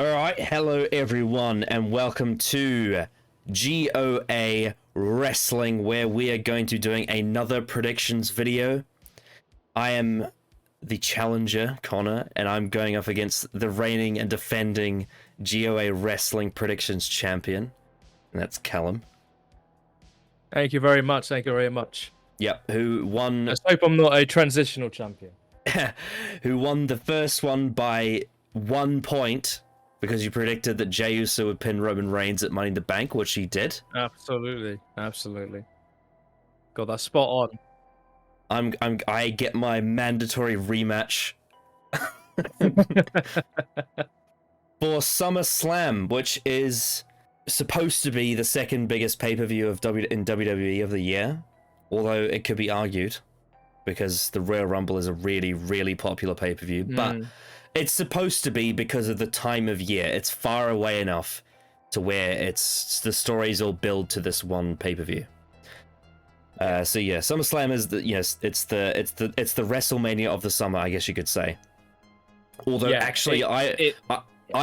All right, hello everyone, and welcome to GoA Wrestling, where we are going to be doing another predictions video. I am the challenger, Connor, and I'm going up against the reigning and defending GoA Wrestling predictions champion, and that's Callum. Thank you very much. Thank you very much. Yep, who won? Let's hope I'm not a transitional champion. Who won the first one by 1 point. Because you predicted that Jey Uso would pin Roman Reigns at Money in the Bank, which he did. Absolutely. Got that spot on. I get my mandatory rematch for SummerSlam, which is supposed to be the second biggest pay-per-view in WWE of the year, although it could be argued because the Royal Rumble is a really, really popular pay-per-view, but it's supposed to be because of the time of year. It's far away enough to where the stories all build to this one pay-per-view. So yeah, SummerSlam is it's the WrestleMania of the summer, I guess you could say. Although actually, I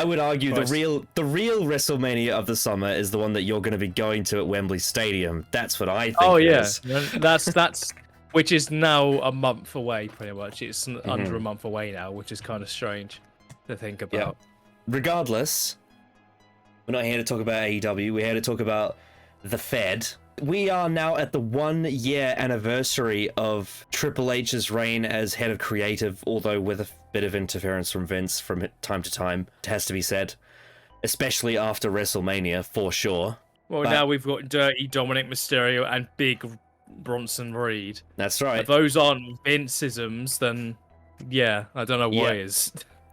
would argue the real WrestleMania of the summer is the one that you're going to be going to at Wembley Stadium. That's what I think. Oh yeah, is. that's which is now a month away, pretty much. It's under a month away now, which is kind of strange to think about. Yeah. Regardless, we're not here to talk about AEW. We're here to talk about the Fed. We are now at the 1-year anniversary of Triple H's reign as head of creative, although with a bit of interference from Vince from time to time, it has to be said. Especially after WrestleMania, for sure. Well, now we've got Dirty Dominic Mysterio and Big Bronson Reed. That's right. If those aren't Vince-isms, then yeah, I don't know what is.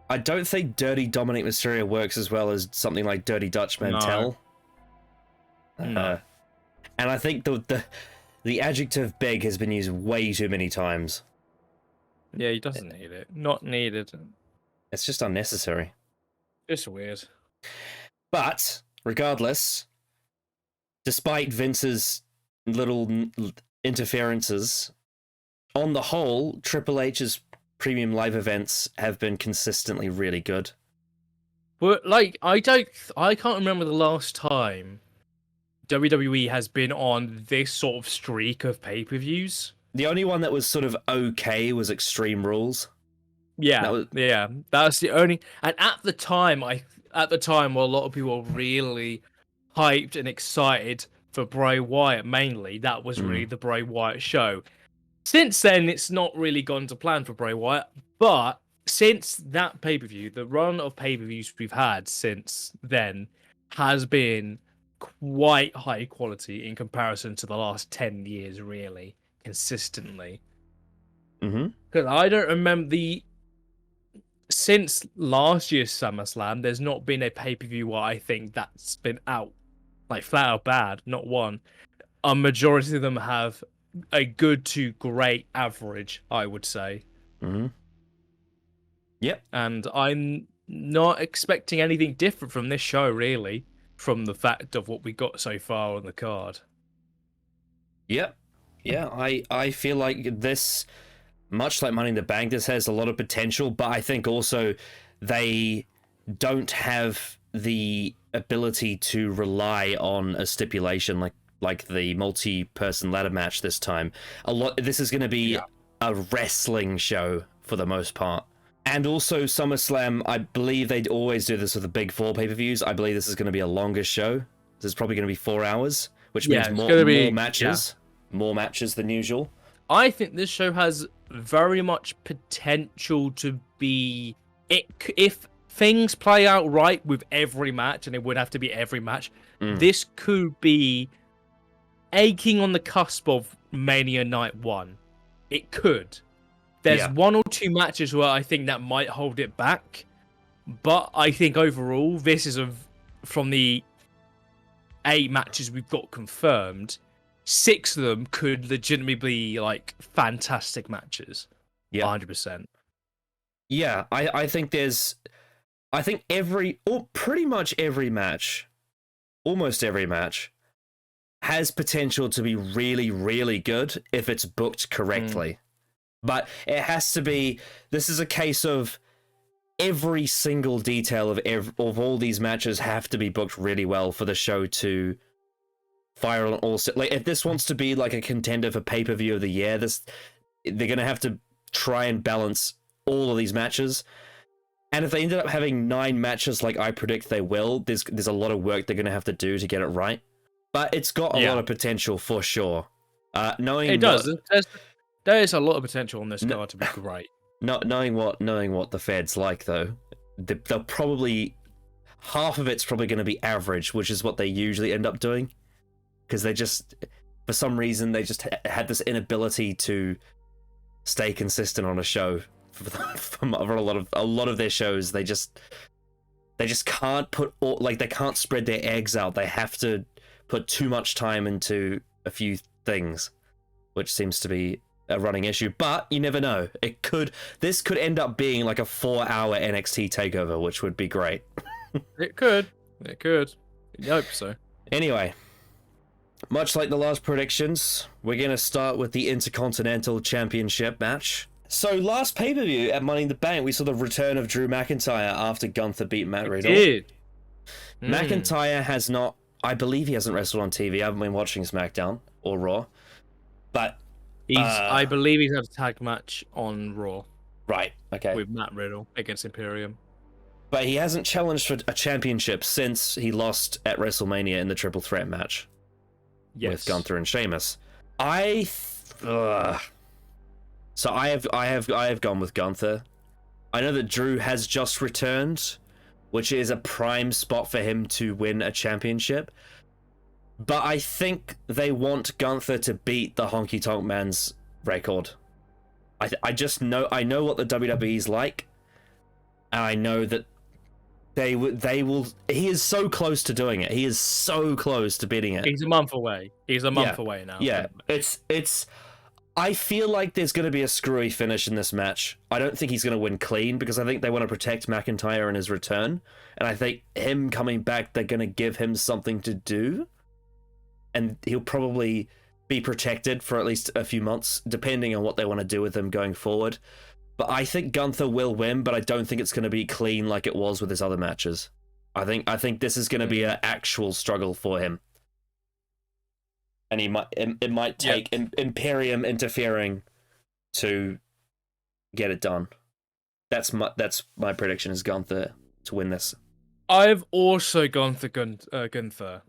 I don't think Dirty Dominic Mysterio works as well as something like Dirty Dutch Mantel. No. And I think the adjective big has been used way too many times. Yeah, he doesn't need it. Not needed. It's just unnecessary. Just weird. But regardless, despite Vince's little interferences, on the whole, Triple H's premium live events have been consistently really good. But like, I can't remember the last time WWE has been on this sort of streak of pay-per-views. The only one that was sort of okay was Extreme Rules. Yeah, that's the only. And at the time, well, a lot of people were really hyped and excited for Bray Wyatt. Mainly, that was really the Bray Wyatt show. Since then, it's not really gone to plan for Bray Wyatt. But since that pay-per-view, the run of pay-per-views we've had since then has been quite high quality in comparison to the last 10 years, really, consistently. Because I don't remember since last year's SummerSlam, there's not been a pay-per-view where I think that's been out, like flat out bad, not one. A majority of them have a good to great average, I would say. Yep. And I'm not expecting anything different from this show, really, from the fact of what we got so far on the card. Yep. Yeah, I feel like this, much like Money in the Bank, this has a lot of potential, but I think also they don't have the ability to rely on a stipulation like the multi-person ladder match this time. This is going to be a wrestling show for the most part. And also SummerSlam, I believe they'd always do this with the big four pay-per-views. I believe this is going to be a longer show. This is probably going to be 4 hours, which means more matches. Yeah. More matches than usual. I think this show has very much potential to be... If things play out right with every match, and it would have to be every match, this could be aching on the cusp of Mania Night 1. It could. There's 1 or 2 matches where I think that might hold it back, but I think overall, this is from the 8 matches we've got confirmed, 6 of them could legitimately be like fantastic matches. Yeah, 100%. Yeah, I think pretty much every match, almost every match, has potential to be really, really good if it's booked correctly. But it has to be, this is a case of every single detail of all these matches have to be booked really well for the show to fire on all. Like, if this wants to be like a contender for pay-per-view of the year, they're gonna have to try and balance all of these matches. And if they ended up having 9 matches, like I predict they will, there's a lot of work they're gonna have to do to get it right. But it's got a lot of potential for sure. Knowing it does. There is a lot of potential on this card to be great. Not knowing what the Fed's like, though, they'll probably half of it's probably going to be average, which is what they usually end up doing, because they just, for some reason, they just had this inability to stay consistent on a show. For a lot of their shows, they just can't they can't spread their eggs out. They have to put too much time into a few things, which seems to be a running issue. But you never know. This could end up being like a 4-hour NXT takeover, which would be great. It could. I hope so. Anyway, much like the last predictions, we're going to start with the Intercontinental Championship match. So last pay-per-view at Money in the Bank, we saw the return of Drew McIntyre after Gunther beat Matt Riddle. McIntyre has not, I believe he hasn't wrestled on TV. I haven't been watching SmackDown or Raw. But I believe he's had a tag match on Raw. Right, okay. With Matt Riddle against Imperium. But he hasn't challenged for a championship since he lost at WrestleMania in the Triple Threat match. Yes. With Gunther and Sheamus. So I have gone with Gunther. I know that Drew has just returned, which is a prime spot for him to win a championship. But I think they want Gunther to beat the Honky Tonk Man's record. I know what the WWE's like, and I know that they will. He is so close to doing it. He is so close to beating it. He's a month away. He's a month away now. Yeah, it's. I feel like there's going to be a screwy finish in this match. I don't think he's going to win clean, because I think they want to protect McIntyre in his return, and I think him coming back, they're going to give him something to do, and he'll probably be protected for at least a few months, depending on what they want to do with him going forward. But I think Gunther will win, but I don't think it's going to be clean like it was with his other matches. I think this is going to be an actual struggle for him. And it might take Imperium interfering to get it done. That's my prediction, is Gunther to win this. I've also gone for Gunther.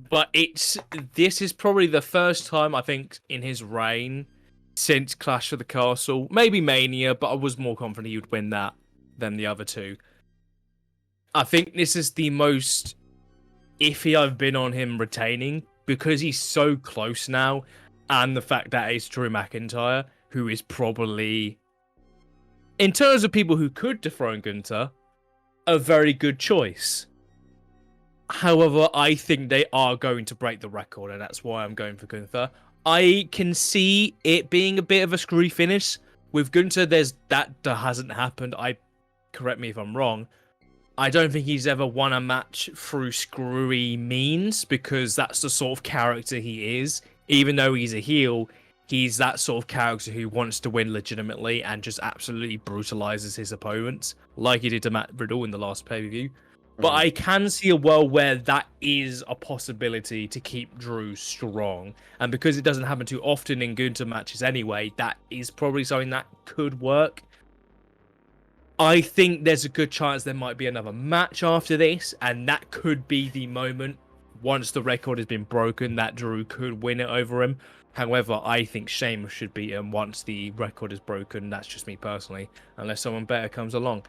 But this is probably the first time, I think, in his reign since Clash of the Castle, maybe Mania, but I was more confident he would win that than the other two. I think this is the most iffy I've been on him retaining, because he's so close now, and the fact that it's Drew McIntyre, who is probably, in terms of people who could dethrone Gunther, a very good choice. However, I think they are going to break the record, and that's why I'm going for Gunther. I can see it being a bit of a screwy finish. With Gunther, that hasn't happened. Correct me if I'm wrong. I don't think he's ever won a match through screwy means, because that's the sort of character he is. Even though he's a heel, he's that sort of character who wants to win legitimately and just absolutely brutalizes his opponents, like he did to Matt Riddle in the last pay-per-view. But I can see a world where that is a possibility to keep Drew strong. And because it doesn't happen too often in Gunther matches anyway, that is probably something that could work. I think there's a good chance there might be another match after this, and that could be the moment, once the record has been broken, that Drew could win it over him. However, I think Sheamus should beat him once the record is broken. That's just me personally, unless someone better comes along.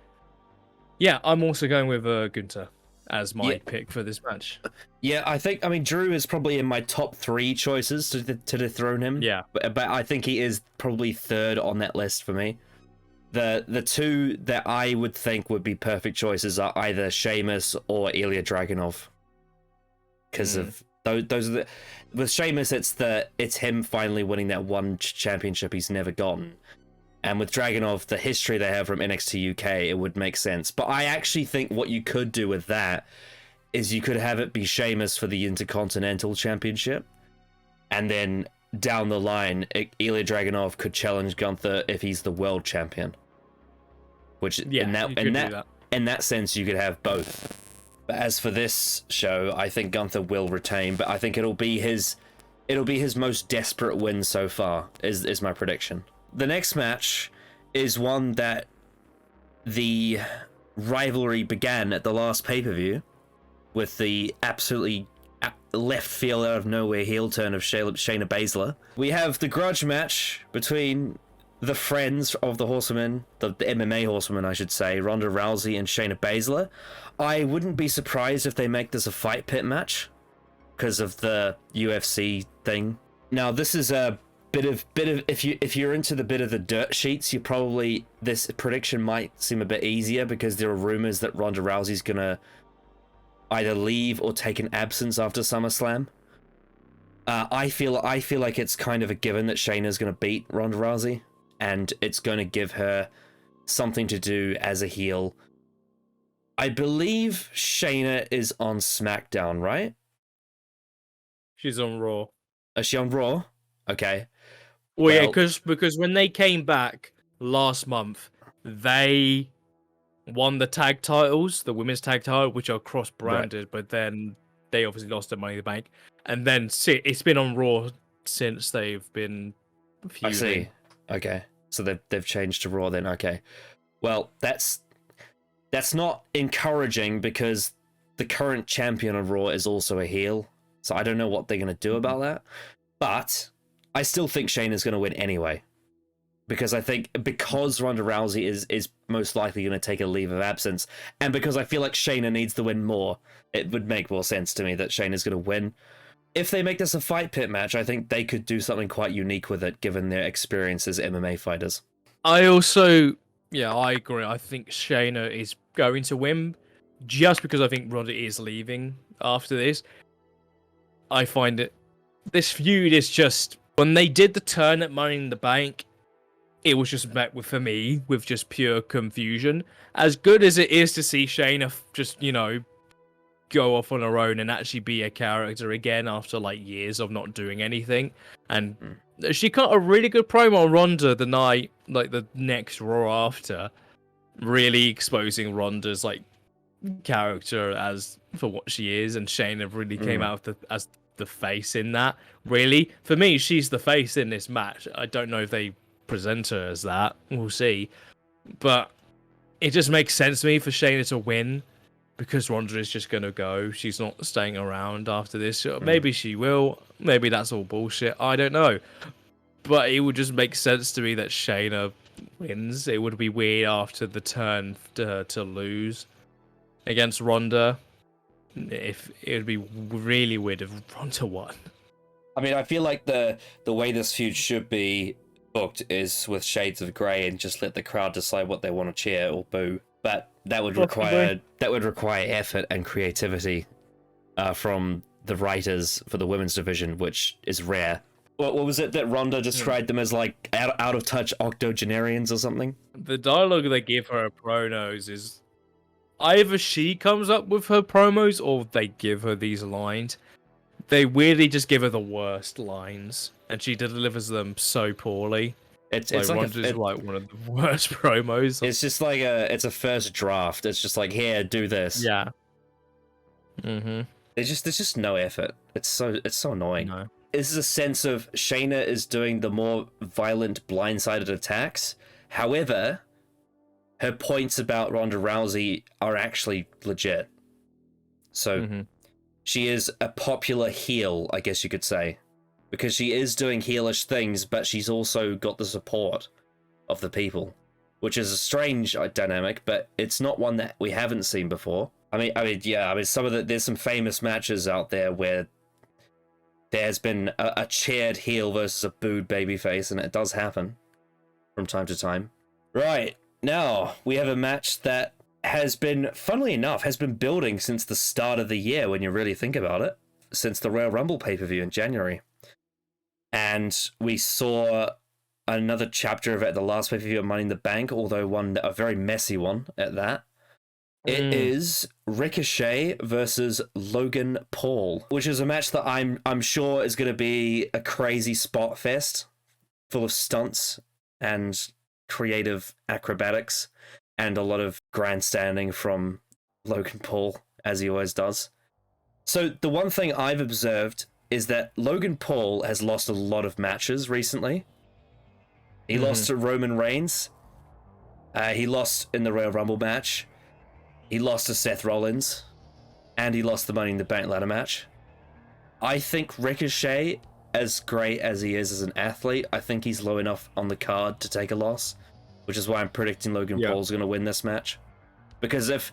Yeah, I'm also going with Gunther as my pick for this match. Yeah, I mean, Drew is probably in my top 3 choices to dethrone him. Yeah. But I think he is probably third on that list for me. The two that I would think would be perfect choices are either Sheamus or Ilya Dragunov. Because of those are the... With Sheamus, it's him finally winning that one championship he's never gotten. And with Dragunov, the history they have from NXT UK, it would make sense. But I actually think what you could do with that is you could have it be Sheamus for the Intercontinental Championship. And then down the line, Ilya Dragunov could challenge Gunther if he's the world champion. which Yeah, you could do that. in that sense you could have both. But as for this show, I think Gunther will retain, but I think it'll be his most desperate win so far, is my prediction. The next match is one that the rivalry began at the last pay-per-view with the absolutely left field out of nowhere heel turn of Shayna Baszler. We have the grudge match between the friends of the Horsewomen, the MMA Horsewomen, I should say, Ronda Rousey and Shayna Baszler. I wouldn't be surprised if they make this a fight pit match because of the UFC thing. Now, this is a bit of if you're into the bit of the dirt sheets, this prediction might seem a bit easier because there are rumors that Ronda Rousey's gonna either leave or take an absence after SummerSlam. I feel like it's kind of a given that Shayna's gonna beat Ronda Rousey, and it's gonna give her something to do as a heel. I believe Shayna is on SmackDown, right? She's on Raw. Is she on Raw? Okay. Well, yeah, because when they came back last month, they won the tag titles, the women's tag title, which are cross-branded, right. But then they obviously lost their Money in the Bank, and then it's been on Raw since they've been feuding. I see. Okay, so they've changed to Raw then. Okay, well that's not encouraging because the current champion of Raw is also a heel, so I don't know what they're gonna do about that. But I still think Shayna's gonna win anyway. Because I think Ronda Rousey is most likely going to take a leave of absence, and because I feel like Shayna needs to win more, it would make more sense to me that Shayna's going to win. If they make this a fight pit match, I think they could do something quite unique with it, given their experience as MMA fighters. I agree. I think Shayna is going to win, just because I think Ronda is leaving after this. I find this feud is just, when they did the turn at Money in the Bank, it was just met with, for me, with just pure confusion. As good as it is to see Shayna just, go off on her own and actually be a character again after like years of not doing anything. And she cut a really good promo on Ronda the night, like the next Raw after, really exposing Ronda's like character as for what she is, and Shayna really came out as the face in that. Really, for me, she's the face in this match. I don't know if they present her as that, we'll see, but it just makes sense to me for Shayna to win because Ronda is just gonna go. She's not staying around after this. Maybe she will, maybe that's all bullshit, I don't know, but it would just make sense to me that Shayna wins. It would be weird after the turn to lose against Ronda. If it would be really weird if Ronda won. I mean, I feel like the way this feud should be booked is with shades of grey and just let the crowd decide what they want to cheer or boo. But that would require effort and creativity from the writers for the women's division, which is rare. What was it that Ronda described them as, like out of touch octogenarians or something? The dialogue they give her promos is either she comes up with her promos or they give her these lines. They weirdly just give her the worst lines, and she delivers them so poorly. It's like one of the worst promos. It's just like it's a first draft. It's just like, here, do this. Yeah. There's just no effort. It's so annoying. No. This is a sense of Shayna is doing the more violent, blindsided attacks. However, her points about Ronda Rousey are actually legit. So. She is a popular heel, I guess you could say, because she is doing heelish things, but she's also got the support of the people, which is a strange dynamic, but it's not one that we haven't seen before. I mean, there's some famous matches out there where there's been a cheered heel versus a booed babyface, and it does happen from time to time. Right, now we have a match that has been, funnily enough, building since the start of the year, when you really think about it, since the Royal Rumble pay-per-view in January. And we saw another chapter of it at the last pay-per-view of Money in the Bank, although a very messy one at that. It is Ricochet versus Logan Paul, which is a match that I'm sure is going to be a crazy spot fest full of stunts and creative acrobatics. and a lot of grandstanding from Logan Paul, as he always does. So the one thing I've observed is that Logan Paul has lost a lot of matches recently. He lost to Roman Reigns. He lost in the Royal Rumble match. He lost to Seth Rollins. And he lost the Money in the Bank ladder match. I think Ricochet, as great as he is as an athlete, I think he's low enough on the card to take a loss, which is why I'm predicting Logan Paul's going to win this match. Because if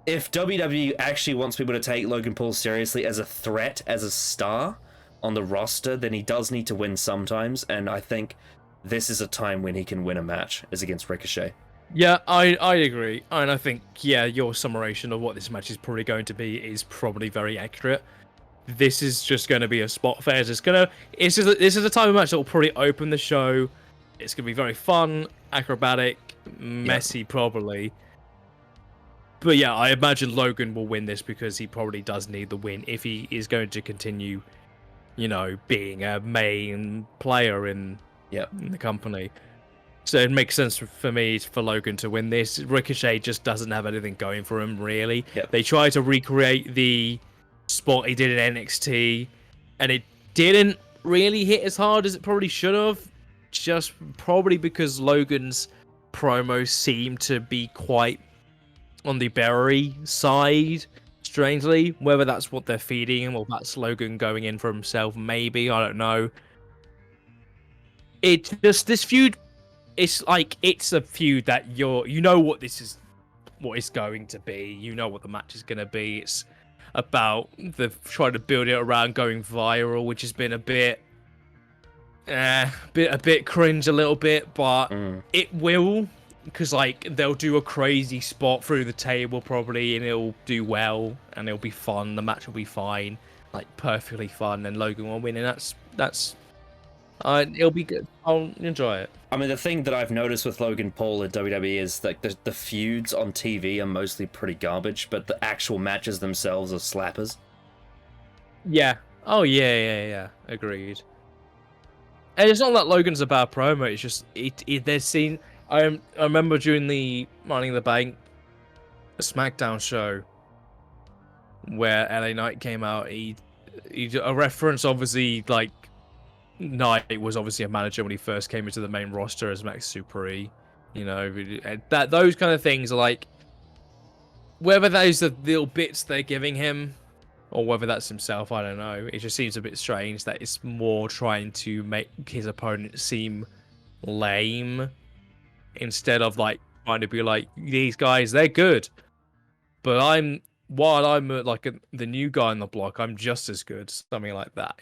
WWE actually wants people to take Logan Paul seriously as a threat, as a star on the roster, then he does need to win sometimes, and I think this is a time when he can win a match, is against Ricochet. Yeah, I agree, and I think your summation of what this match is probably going to be is probably very accurate. This is just going to be a spot fest. This is a type of match that will probably open the show. It's going to be very fun, acrobatic, messy, probably. But yeah, I imagine Logan will win this because he probably does need the win if he is going to continue, being a main player in the company. So it makes sense for me for Logan to win this. Ricochet just doesn't have anything going for him, really. Yep. They try to recreate the spot he did in NXT, and it didn't really hit as hard as it probably should have. Just probably because Logan's promos seem to be quite on the berry side, strangely. Whether that's what they're feeding him or that's Logan going in for himself, maybe. I don't know. This feud, it's a feud that you know what this is, what it's going to be. You know what the match is going to be. It's about trying to build it around going viral, which has been a bit cringe a little bit, but it will, because they'll do a crazy spot through the table probably, and it'll do well, and it'll be fun. The match will be fine, perfectly fun, and Logan will win, and that's it'll be good. I'll enjoy it. I mean, the thing that I've noticed with Logan Paul at WWE is that the feuds on TV are mostly pretty garbage, but the actual matches themselves are slappers. Yeah. Oh, yeah. Agreed. And it's not that Logan's a bad promo, it's just, there's scene... I remember during the Money in the Bank SmackDown show, where LA Knight came out, he a reference, obviously, Knight was obviously a manager when he first came into the main roster as Max Superi, those kind of things are whether those are the little bits they're giving him or whether that's himself, I don't know. It just seems a bit strange that it's more trying to make his opponent seem lame instead of trying to be these guys, they're good, but while I'm the new guy on the block, I'm just as good, something like that.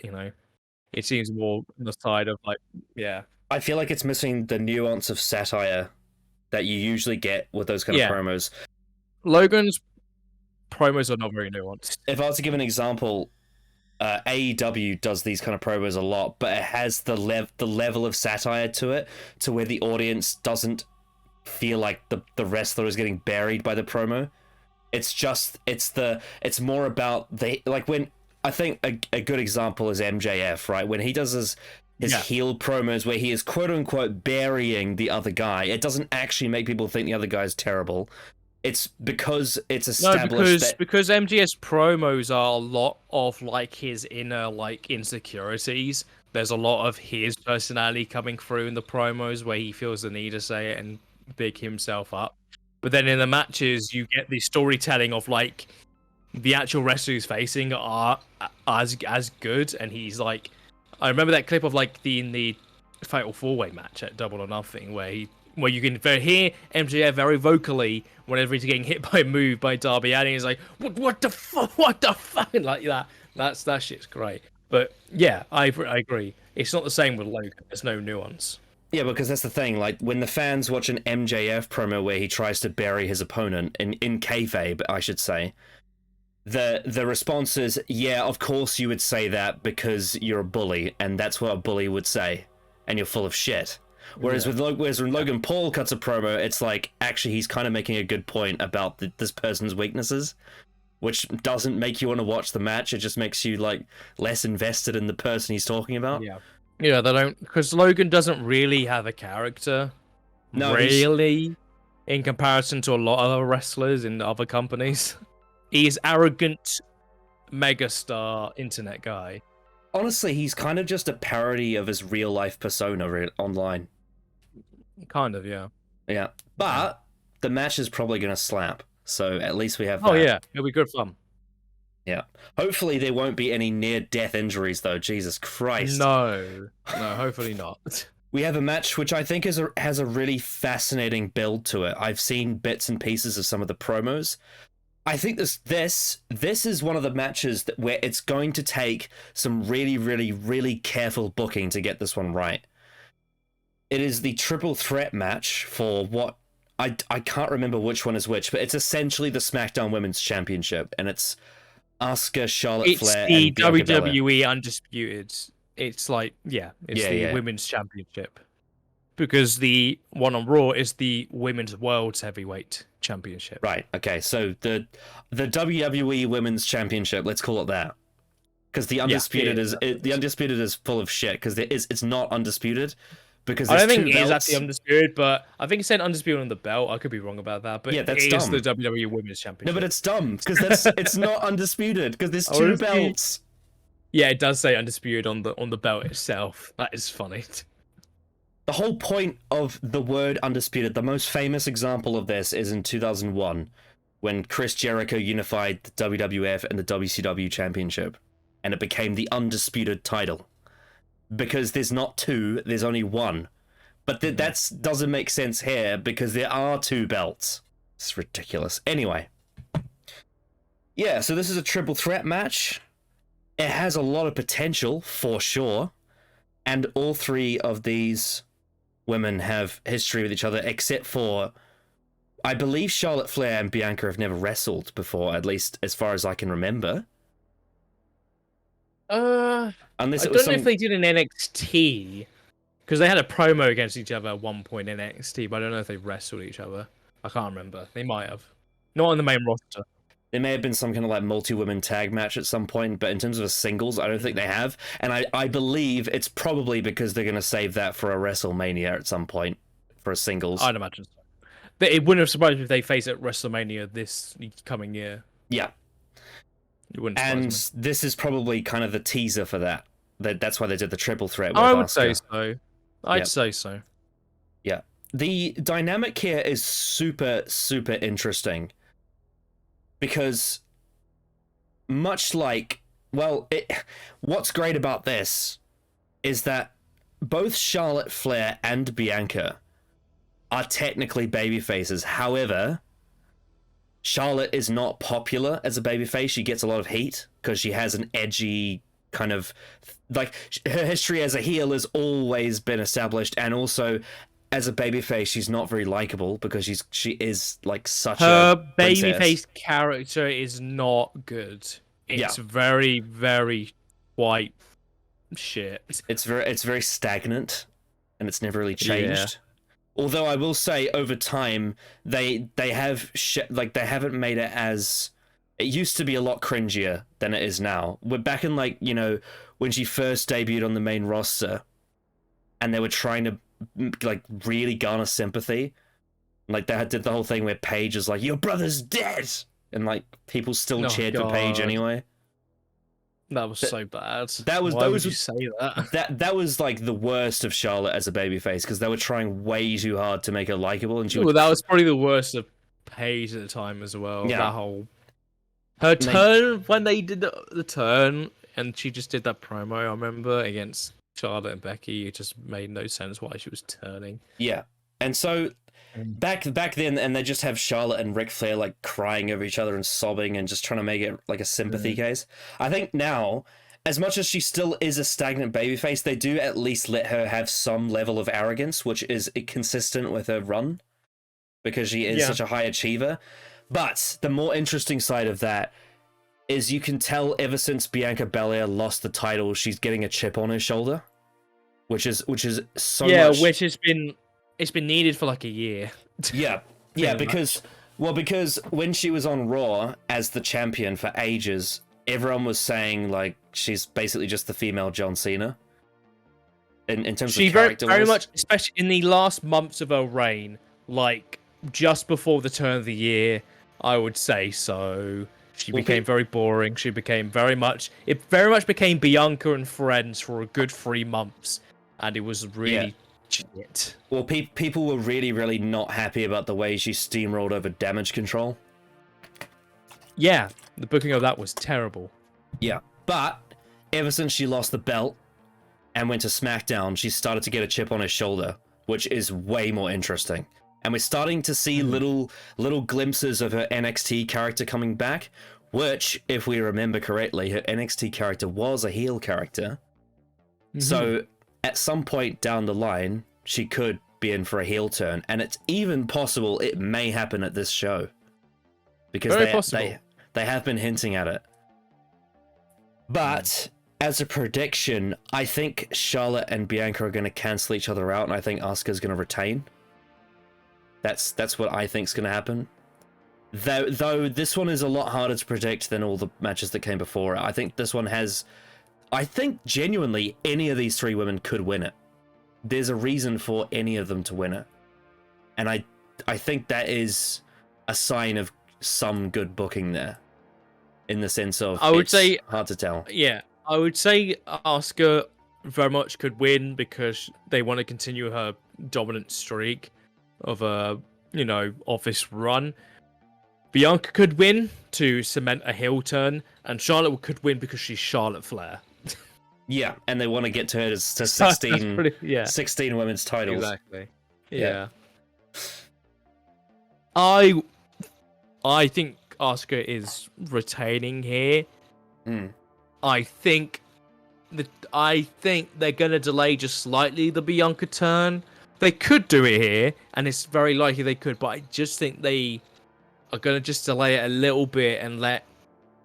It seems more on the side of I feel like it's missing the nuance of satire that you usually get with those kind of promos. Logan's promos are not very nuanced. If I was to give an example, AEW does these kind of promos a lot, but it has the level of satire to it, to where the audience doesn't feel like the wrestler is getting buried by the promo. It's more about when I think a good example is MJF, right? When he does his heel promos where he is quote unquote burying the other guy, it doesn't actually make people think the other guy is terrible. It's because it's established because MGS promos are a lot of his inner insecurities. There's a lot of his personality coming through in the promos where he feels the need to say it and big himself up. But then in the matches, you get the storytelling of the actual wrestler who's facing are as good, and he's I remember that clip of in the Fatal 4-Way match at Double or Nothing where you can hear MJF very vocally whenever he's getting hit by a move by Darby Allin. He's what the fuck, like that. That shit's great. But yeah, I agree. It's not the same with Logan. There's no nuance. Yeah, because that's the thing. When the fans watch an MJF promo where he tries to bury his opponent in kayfabe, I should say, the response is, yeah, of course you would say that because you're a bully, and that's what a bully would say, and you're full of shit. Whereas when Logan Paul cuts a promo, it's actually he's kind of making a good point about this person's weaknesses, which doesn't make you want to watch the match. It just makes you less invested in the person he's talking about. Yeah, they don't, because Logan doesn't really have a character. No, really. in comparison to a lot of other wrestlers in other companies. He's arrogant, megastar, internet guy. Honestly, he's kind of just a parody of his real life persona online. Kind of, yeah. Yeah, but the match is probably going to slap. So at least we have that. Oh yeah, it'll be good fun. Yeah. Hopefully there won't be any near-death injuries, though. Jesus Christ. No, hopefully not. We have a match which I think has a really fascinating build to it. I've seen bits and pieces of some of the promos. I think this is one of the matches where it's going to take some really, really, really careful booking to get this one right. It is the triple threat match for what I can't remember which one is which, but it's essentially the SmackDown Women's Championship, and it's Asuka, Charlotte Flair, and Bianca It's the WWE Belair. Undisputed. It's like, it's the Women's Championship. Because the one on Raw is the Women's World Heavyweight Championship. Right, okay, so the WWE Women's Championship, let's call it that. Because the Undisputed the Undisputed is full of shit, because it's not Undisputed. Because I don't think it is actually Undisputed, but I think it said Undisputed on the belt. I could be wrong about that, but that's it is dumb. the WWE Women's Championship. No, but it's dumb, because it's not Undisputed, because there's two belts. Yeah, it does say Undisputed on the belt itself. That is funny. The whole point of the word Undisputed, the most famous example of this is in 2001, when Chris Jericho unified the WWF and the WCW Championship, and it became the Undisputed title. Because there's not two, there's only one. But that doesn't make sense here, because there are two belts. It's ridiculous. Anyway. Yeah, so this is a triple threat match. It has a lot of potential, for sure. And all three of these women have history with each other, except for, I believe Charlotte Flair and Bianca have never wrestled before, at least as far as I can remember. Unless I don't know if they did an NXT, because they had a promo against each other at one point in NXT, but I don't know if they wrestled each other. I can't remember. They might have. Not on the main roster. There may have been some kind of like multi-women tag match at some point, but in terms of a singles, I don't think they have. And I believe it's probably because they're going to save that for a WrestleMania at some point for a singles. I'd imagine so. But it wouldn't have surprised me if they face at WrestleMania this coming year. Yeah. It wouldn't surprise me. This is probably kind of the teaser for that. That's why they did the triple threat with I would Asuka. say so. I'd say so. Yeah. The dynamic here is super, super interesting. Because much like, what's great about this is that both Charlotte Flair and Bianca are technically babyfaces. However, Charlotte is not popular as a babyface. She gets a lot of heat because she has an edgy kind of, like, her history as a heel has always been established, and also as a babyface, she's not very likable because she is like such her babyface character is not good. It's very, very white shit. It's very stagnant, and it's never really changed. Yeah. Although I will say, over time, they haven't made it as. It used to be a lot cringier than it is now. We're back in when she first debuted on the main roster, and they were trying to really garner sympathy. Like they did the whole thing where Paige is like, "Your brother's dead," and people still cheered for Paige anyway. That was so bad. Why would you say that? That was like the worst of Charlotte as a babyface, because they were trying way too hard to make her likable, and that was probably the worst of Paige at the time as well. Yeah. That whole turn when they did the turn, and she just did that promo. I remember against Charlotte and Becky. It just made no sense why she was turning. Yeah, and so back then, and they just have Charlotte and Ric Flair crying over each other and sobbing and just trying to make it like a sympathy case. I think now, as much as she still is a stagnant babyface, they do at least let her have some level of arrogance, which is consistent with her run, because she is such a high achiever. But the more interesting side of that is you can tell ever since Bianca Belair lost the title, she's getting a chip on her shoulder, which is so much. Which has been needed for a year. Because when she was on Raw as the champion for ages, everyone was saying she's basically just the female John Cena. In terms of character, very much, especially in the last months of her reign, just before the turn of the year, I would say so. She became very boring. She became very much became Bianca and Friends for a good 3 months, and it was really shit. Well, people were really, really not happy about the way she steamrolled over Damage Control. Yeah, the booking of that was terrible. Yeah, but ever since she lost the belt and went to SmackDown, she started to get a chip on her shoulder, which is way more interesting. And we're starting to see little glimpses of her NXT character coming back, which, if we remember correctly, her NXT character was a heel character. So at some point down the line, she could be in for a heel turn, and it's even possible it may happen at this show. Because they have been hinting at it. But as a prediction, I think Charlotte and Bianca are going to cancel each other out, and I think Asuka's going to retain. That's what I think's going to happen. Though this one is a lot harder to predict than all the matches that came before. I think this one has... I think genuinely any of these three women could win it. There's a reason for any of them to win it. And I think that is a sign of some good booking there. In the sense of, I would say hard to tell. Yeah, I would say Asuka very much could win because they want to continue her dominant streak of of this run. Bianca could win to cement a heel turn, and Charlotte could win because she's Charlotte Flair. Yeah, and they want to get to her to 16, 16 women's titles. Exactly. Yeah. I think Asuka is retaining here. I think they're gonna delay just slightly the Bianca turn. They could do it here, and it's very likely they could, but I just think they are gonna just delay it a little bit and let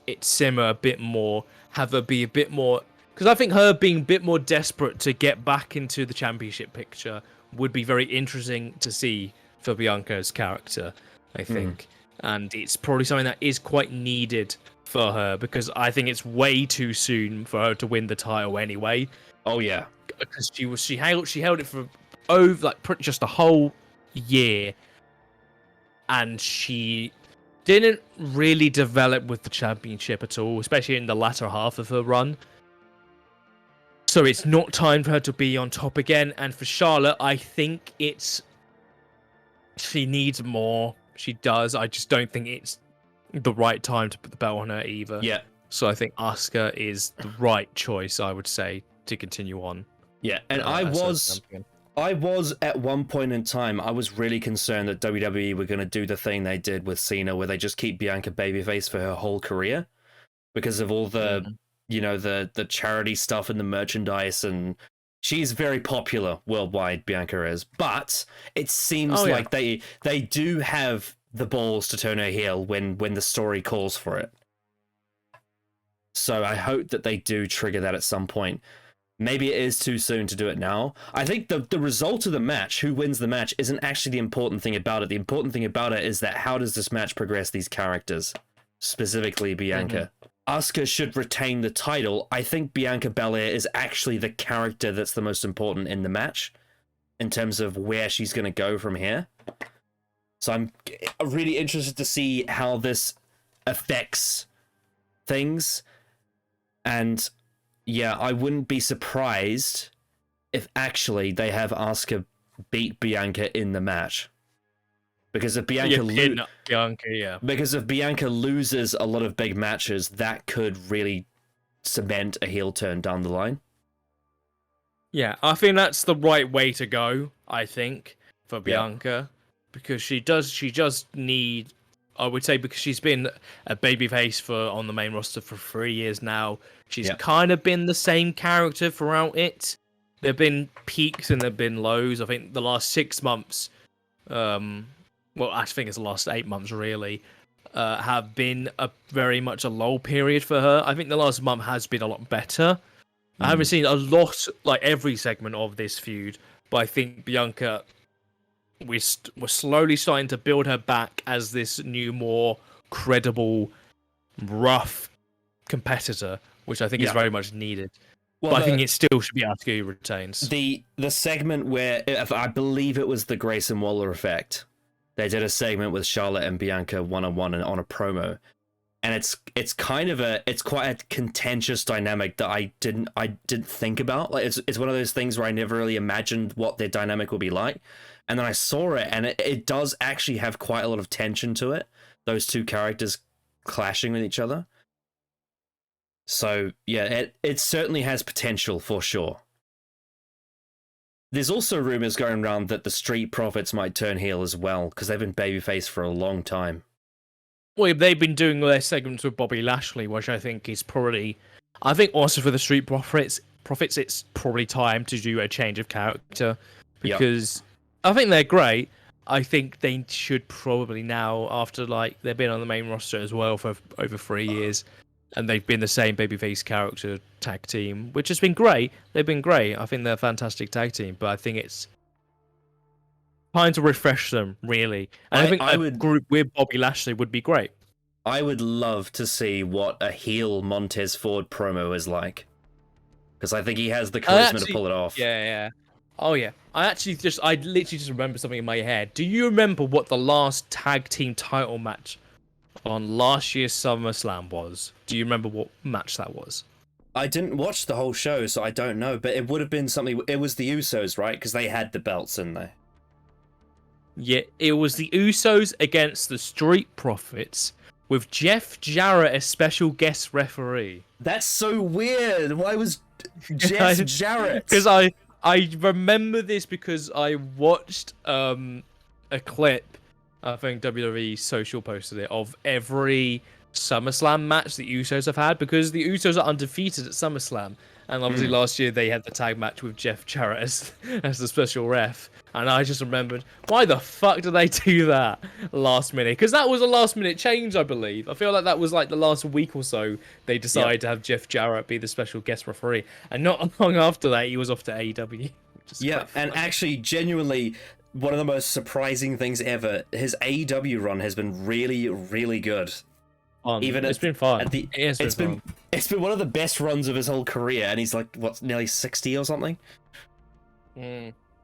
it simmer a bit more, have her be a bit more, because I think her being a bit more desperate to get back into the championship picture would be very interesting to see for Bianca's character, I think. And it's probably something that is quite needed for her, because I think it's way too soon for her to win the title anyway. Oh yeah, because she held it for over just a whole year, and she didn't really develop with the championship at all, especially in the latter half of her run. So it's not time for her to be on top again. And for Charlotte, I think she needs more. She does. I just don't think it's the right time to put the belt on her either. Yeah. So I think Asuka is the right choice, I would say, to continue on. Yeah, and I was at one point in time, I was really concerned that WWE were going to do the thing they did with Cena, where they just keep Bianca babyface for her whole career because of all the, the charity stuff and the merchandise, and she's very popular worldwide, Bianca is. But it seems like they do have the balls to turn her heel when the story calls for it. So I hope that they do trigger that at some point. Maybe it is too soon to do it now. I think the result of the match, who wins the match, isn't actually the important thing about it. The important thing about it is that how does this match progress these characters, specifically Bianca. Asuka should retain the title. I think Bianca Belair is actually the character that's the most important in the match in terms of where she's going to go from here. So I'm really interested to see how this affects things. And yeah, I wouldn't be surprised if actually they have Asuka beat Bianca in the match. Because if Bianca because if Bianca loses a lot of big matches, that could really cement a heel turn down the line. Yeah, I think that's the right way to go, I think, for Bianca. Because she just need, I would say, because she's been a babyface on the main roster for 3 years now. She's kind of been the same character throughout it. There have been peaks and there have been lows. I think the last 6 months, well, I think it's the last 8 months really, have been very much a lull period for her. I think the last month has been a lot better. I haven't seen a lot, like every segment of this feud, but I think Bianca, we're slowly starting to build her back as this new, more credible, rough competitor, which I think is very much needed. Well, but I think it still should be Asuka who retains. The segment where, I believe it was the Grayson Waller effect, they did a segment with Charlotte and Bianca one-on-one and on a promo. And it's quite a contentious dynamic that I didn't think about. Like it's one of those things where I never really imagined what their dynamic would be like. And then I saw it, and it does actually have quite a lot of tension to it. Those two characters clashing with each other. So yeah, it certainly has potential for sure. There's also rumors going around that the Street Profits might turn heel as well, because they've been babyface for a long time. Well, they've been doing their segments with Bobby Lashley, which I think is probably... I think also for the Street Profits, it's probably time to do a change of character. Because I think they're great. I think they should probably now, after like they've been on the main roster as well for over 3 years, and they've been the same babyface character tag team, which has been great. They've been great. I think they're a fantastic tag team, but I think it's time to refresh them, really. And I think a group with Bobby Lashley would be great. I would love to see what a heel Montez Ford promo is like, because I think he has the charisma to pull it off. Yeah. Oh yeah. I literally just remember something in my head. Do you remember what the last tag team title match on last year's SummerSlam was? Do you remember what match that was? I didn't watch the whole show, so I don't know, but it would have been something... It was the Usos, right? Because they had the belts, didn't they? Yeah, it was the Usos against the Street Profits, with Jeff Jarrett as special guest referee. That's so weird. Why was Jeff Jarrett? Because I remember this because I watched a clip, I think WWE Social posted it, of every SummerSlam match the Usos have had, because the Usos are undefeated at SummerSlam. And obviously last year they had the tag match with Jeff Jarrett as the special ref. And I just remembered, why the fuck did they do that last minute? Because that was a last minute change, I believe. I feel like that was like the last week or so they decided to have Jeff Jarrett be the special guest referee. And not long after that, he was off to AEW. Yeah, and actually, genuinely, one of the most surprising things ever, his AEW run has been really, really good. It's been fun. It's been one of the best runs of his whole career, and he's like, what, nearly 60 or something?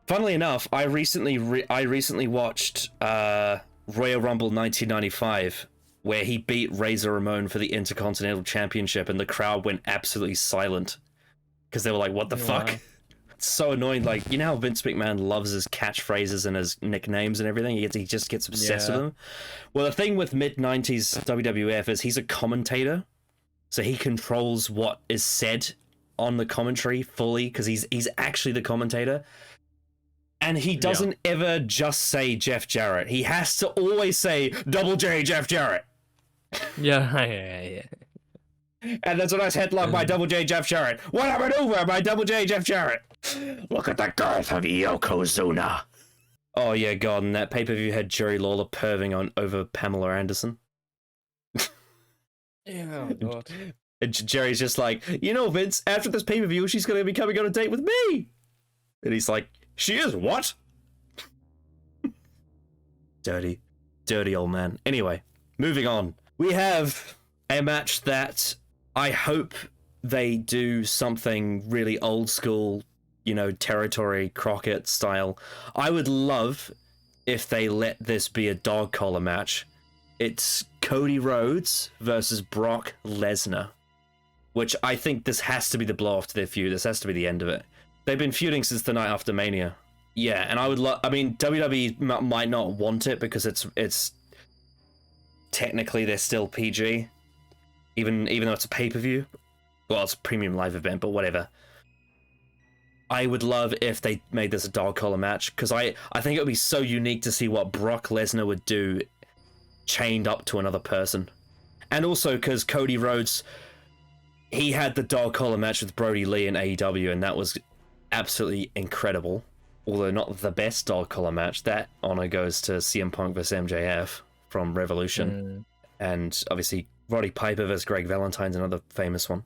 Funnily enough, I recently watched Royal Rumble 1995, where he beat Razor Ramon for the Intercontinental Championship, and the crowd went absolutely silent because they were like, what the fuck? It's so annoying. Like, you know how Vince McMahon loves his catchphrases and his nicknames and everything? He just gets obsessed with them. Well, the thing with mid-90s WWF is he's a commentator, so he controls what is said on the commentary fully, because he's actually the commentator. And he doesn't ever just say Jeff Jarrett. He has to always say Double J Jeff Jarrett. Yeah. And that's a nice headline by Double J Jeff Jarrett. What a maneuver by Double J Jeff Jarrett. Look at the girth of Yokozuna. Oh yeah, God, and that pay-per-view had Jerry Lawler perving over Pamela Anderson. Yeah, God. And Jerry's just like, you know, Vince, after this pay-per-view, she's going to be coming on a date with me. And he's like, she is what? Dirty old man. Anyway, moving on. We have a match that I hope they do something really old school, you know, territory Crockett style. I would love if they let this be a dog collar match. It's Cody Rhodes versus Brock Lesnar, which I think this has to be the blow off to their feud. This has to be the end of it. They've been feuding since the night after Mania. Yeah, and I would I mean, WWE might not want it because it's technically they're still PG, even though it's a pay-per-view. Well, it's a premium live event, but whatever. I would love if they made this a dog collar match, because I think it would be so unique to see what Brock Lesnar would do chained up to another person. And also because Cody Rhodes, he had the dog collar match with Brody Lee in AEW, and that was absolutely incredible. Although not the best dog collar match. That honor goes to CM Punk vs MJF from Revolution. And obviously Roddy Piper vs Greg Valentine's another famous one.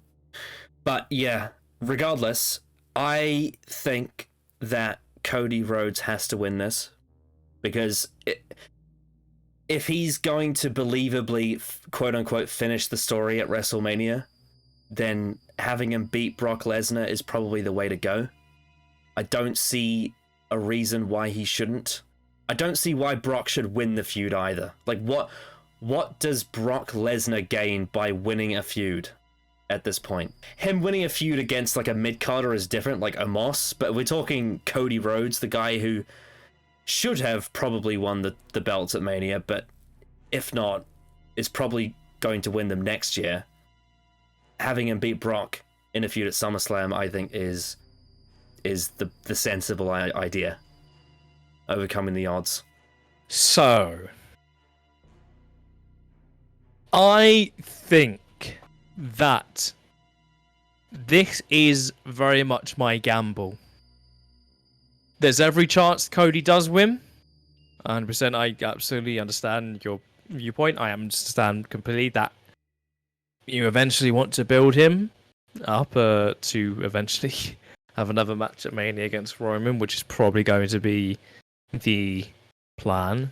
But yeah, regardless, I think that Cody Rhodes has to win this, because if he's going to believably, quote-unquote, finish the story at WrestleMania, then having him beat Brock Lesnar is probably the way to go. I don't see a reason why he shouldn't. I don't see why Brock should win the feud either. Like, what does Brock Lesnar gain by winning a feud at this point? Him winning a feud against like a mid-carder is different, like Omos, but we're talking Cody Rhodes, the guy who should have probably won the belts at Mania, but if not, is probably going to win them next year. Having him beat Brock in a feud at SummerSlam, I think, is the sensible idea. Overcoming the odds. So, I think that this is very much my gamble. There's every chance Cody does win. 100%, I absolutely understand your viewpoint. I understand completely that you eventually want to build him up to eventually have another match at Mania against Roman, which is probably going to be the plan.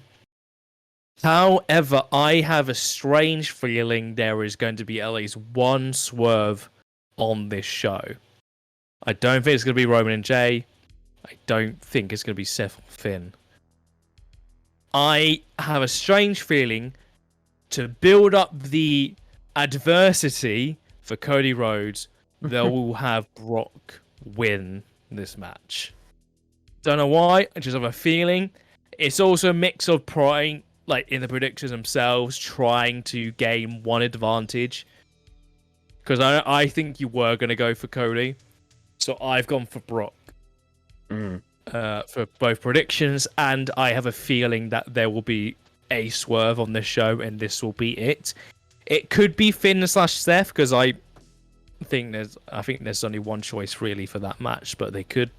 However, I have a strange feeling there is going to be at least one swerve on this show. I don't think it's going to be Roman and Jay. I don't think it's going to be Seth or Finn. I have a strange feeling to build up the adversity for Cody Rhodes, they will have Brock win this match. Don't know why, I just have a feeling. It's also a mix of trying, like in the predictions themselves, trying to gain one advantage. Because I think you were going to go for Cody. So I've gone for Brock. For both predictions, and I have a feeling that there will be a swerve on this show, and this will be it. It could be Finn/Seth, because I think there's only one choice really for that match, but they could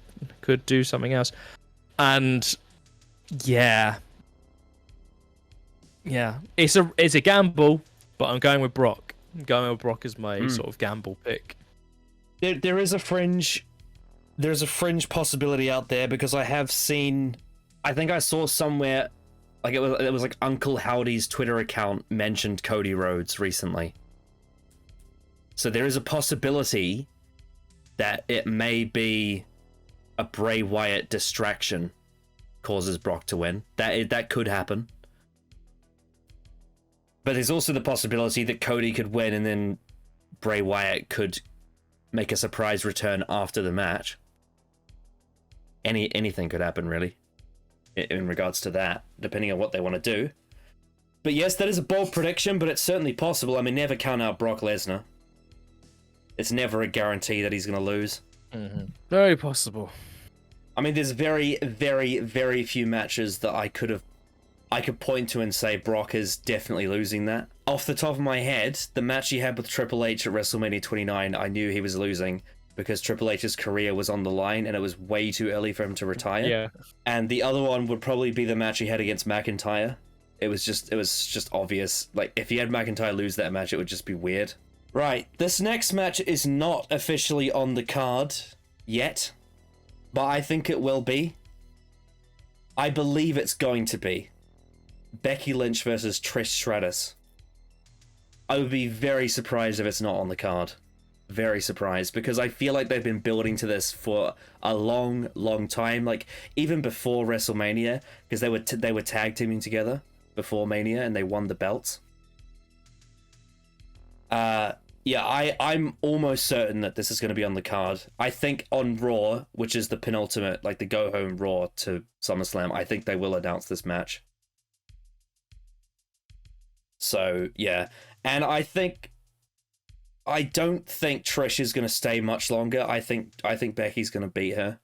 do something else. And yeah, it's a gamble, but I'm going with Brock. I'm going with Brock as my sort of gamble pick. There is a fringe. There's a fringe possibility out there, because I have seen, I think I saw somewhere, like it was like Uncle Howdy's Twitter account mentioned Cody Rhodes recently. So there is a possibility that it may be a Bray Wyatt distraction causes Brock to win. That could happen. But there's also the possibility that Cody could win and then Bray Wyatt could make a surprise return after the match. Anything could happen, really, in regards to that, depending on what they want to do. But yes, that is a bold prediction, but it's certainly possible. I mean, never count out Brock Lesnar. It's never a guarantee that he's going to lose. Mm-hmm. Very possible. I mean, there's very, very, very few matches that I could point to and say Brock is definitely losing that. Off the top of my head, the match he had with Triple H at WrestleMania 29, I knew he was losing, because Triple H's career was on the line and it was way too early for him to retire. Yeah. And the other one would probably be the match he had against McIntyre. It was just obvious. Like, if he had McIntyre lose that match, it would just be weird. Right, this next match is not officially on the card yet, but I think it will be. I believe it's going to be Becky Lynch versus Trish Stratus. I would be very surprised if it's not on the card. Very surprised, because I feel like they've been building to this for a long, long time. Like, even before WrestleMania, because they were tag teaming together before Mania, and they won the belts. Yeah, I'm almost certain that this is going to be on the card. I think on Raw, which is the penultimate, like the go home Raw to SummerSlam, I think they will announce this match. So yeah, and I don't think Trish is going to stay much longer. I think Becky's going to beat her.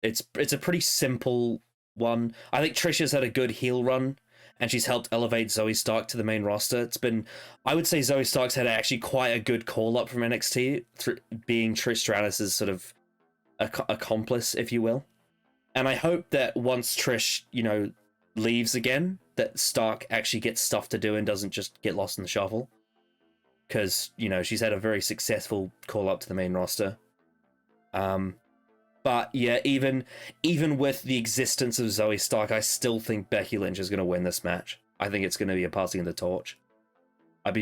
It's a pretty simple one. I think Trish has had a good heel run, and she's helped elevate Zoe Stark to the main roster. I would say Zoe Stark's had actually quite a good call up from NXT, being Trish Stratus's sort of accomplice, if you will. And I hope that once Trish, leaves again, that Stark actually gets stuff to do and doesn't just get lost in the shuffle. Because, she's had a very successful call up to the main roster. But yeah, even with the existence of Zoe Stark, I still think Becky Lynch is going to win this match. I think it's going to be a passing of the torch. I would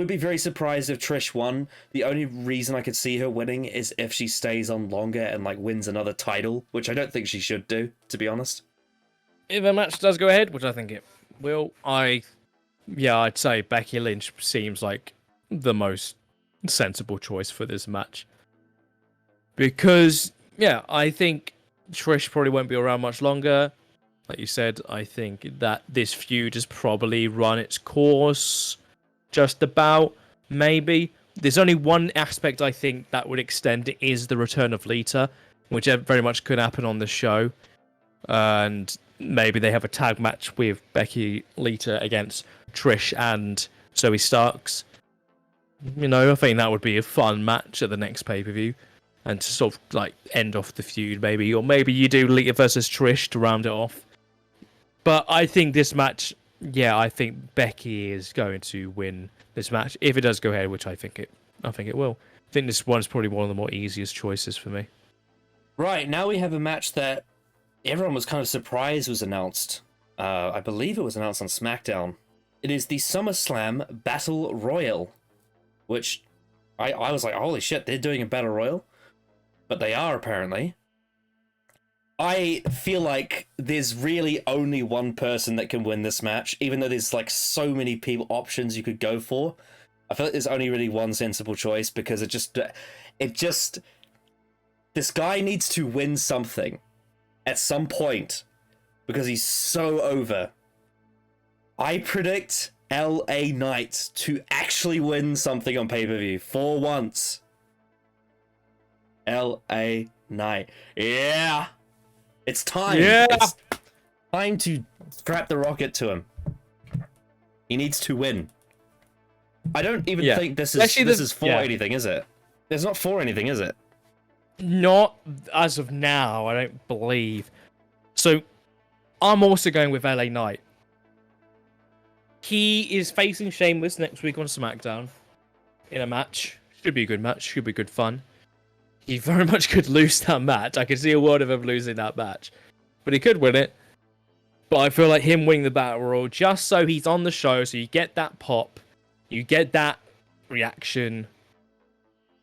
be very surprised if Trish won. The only reason I could see her winning is if she stays on longer and wins another title, which I don't think she should do, to be honest. if a match does go ahead, which I think it will, I'd say Becky Lynch seems like the most sensible choice for this match. Because, yeah, I think Trish probably won't be around much longer. Like you said, I think that this feud has probably run its course just about, maybe. There's only one aspect I think that would extend it is the return of Lita, which very much could happen on the show. And maybe they have a tag match with Becky Lita against Trish and Zoe Starks. You know, I think that would be a fun match at the next pay-per-view. And to sort of like end off the feud, maybe. Or maybe you do Lita versus Trish to round it off. But I think this match, I think Becky is going to win this match. If it does go ahead, which I think it will. I think this one's probably one of the more easiest choices for me. Right, now we have a match that everyone was kind of surprised was announced. I believe it was announced on SmackDown. It is the SummerSlam Battle Royal, which I was like, holy shit, they're doing a Battle Royal? But they are, apparently. I feel like there's really only one person that can win this match, even though there's like so many options you could go for. I feel like there's only really one sensible choice because this guy needs to win something at some point because he's so over. I predict LA Knight to actually win something on pay-per-view for once. LA Knight. Yeah. It's time. Yeah. It's time to strap the rocket to him. He needs to win. I don't even think this is for anything, is it? It's not for anything, is it? Not as of now, I don't believe. So, I'm also going with LA Knight. He is facing Sheamus next week on SmackDown in a match. Should be a good match. Should be good fun. He very much could lose that match. I could see a world of him losing that match. But he could win it. But I feel like him winning the Battle Royal, just so he's on the show, so you get that pop, you get that reaction.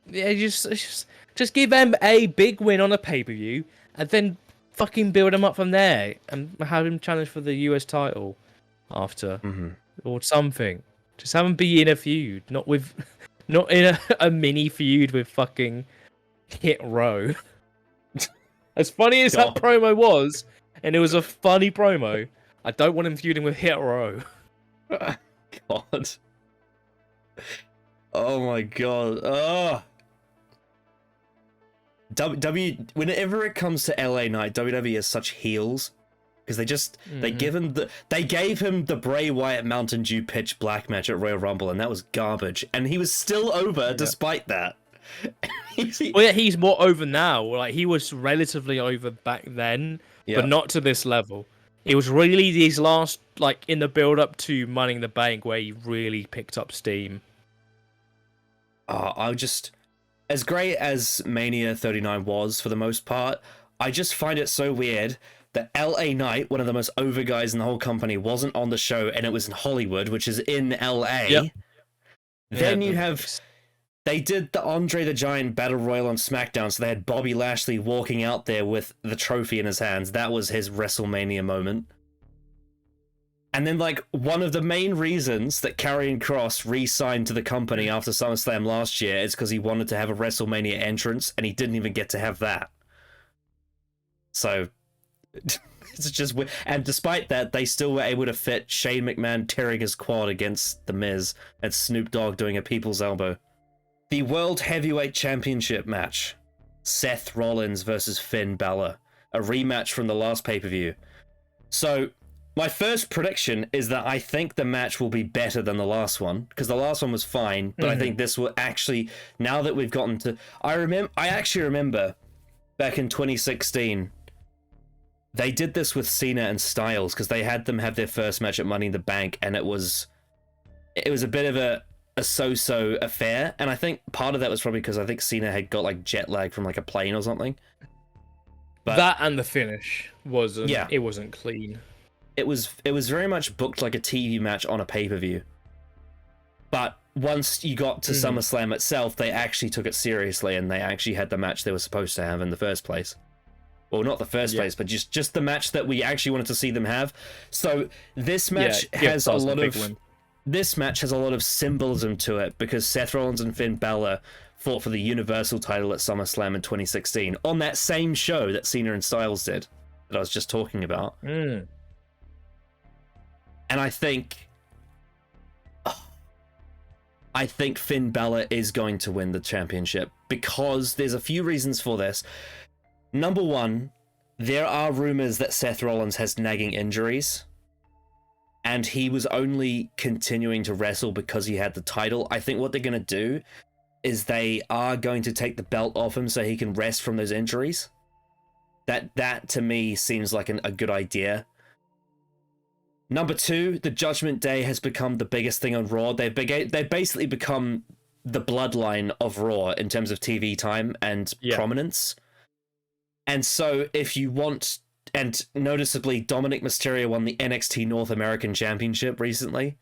Yeah, just give him a big win on a pay-per-view, and then fucking build him up from there, and have him challenge for the US title after. Mm-hmm. Or something. Just have him be in a feud, not in a mini feud with fucking Hit Row. As funny as that promo was, and it was a funny promo, I don't want him feuding with Hit Row. God. Oh my god. Oh. Whenever it comes to LA Knight, WWE is such heels. Because they gave him the Bray Wyatt Mountain Dew Pitch Black match at Royal Rumble, and that was garbage. And he was still over despite that. Well, yeah, he's more over now. Like, he was relatively over back then, but not to this level. It was really these last, like, in the build-up to Money in the Bank where he really picked up steam. As great as Mania 39 was for the most part, I just find it so weird that LA Knight, one of the most over guys in the whole company, wasn't on the show, and it was in Hollywood, which is in LA. Yep. Then they did the Andre the Giant Battle Royal on SmackDown, so they had Bobby Lashley walking out there with the trophy in his hands. That was his WrestleMania moment. And then, like, one of the main reasons that Karrion Kross re-signed to the company after SummerSlam last year is because he wanted to have a WrestleMania entrance, and he didn't even get to have that. So, it's just weird. And despite that, they still were able to fit Shane McMahon tearing his quad against The Miz and Snoop Dogg doing a people's elbow. The World Heavyweight Championship match. Seth Rollins versus Finn Balor. A rematch from the last pay-per-view. So, my first prediction is that I think the match will be better than the last one, because the last one was fine, but I think this will actually, now that we've gotten to... I actually remember back in 2016, they did this with Cena and Styles, because they had them have their first match at Money in the Bank, and it was a bit of a so-so affair, and I think part of that was probably because I think Cena had got like jet lag from like a plane or something. But that and the finish wasn't. Yeah. It wasn't clean. It was very much booked like a TV match on a pay-per-view. But once you got to SummerSlam itself, they actually took it seriously, and they actually had the match they were supposed to have in the first place. Well, not the first place, but just the match that we actually wanted to see them have. So this match has a lot of symbolism to it, because Seth Rollins and Finn Balor fought for the Universal title at SummerSlam in 2016 on that same show that Cena and Styles did that I was just talking about. And I think Finn Balor is going to win the championship, because there's a few reasons for this. Number one, there are rumors that Seth Rollins has nagging injuries, and he was only continuing to wrestle because he had the title. I think what they're going to do is they are going to take the belt off him so he can rest from those injuries. That to me seems like a good idea. Number two, the Judgment Day has become the biggest thing on Raw. They've basically become the bloodline of Raw in terms of TV time and prominence. And so if you want, and noticeably Dominic Mysterio won the NXT North American Championship recently.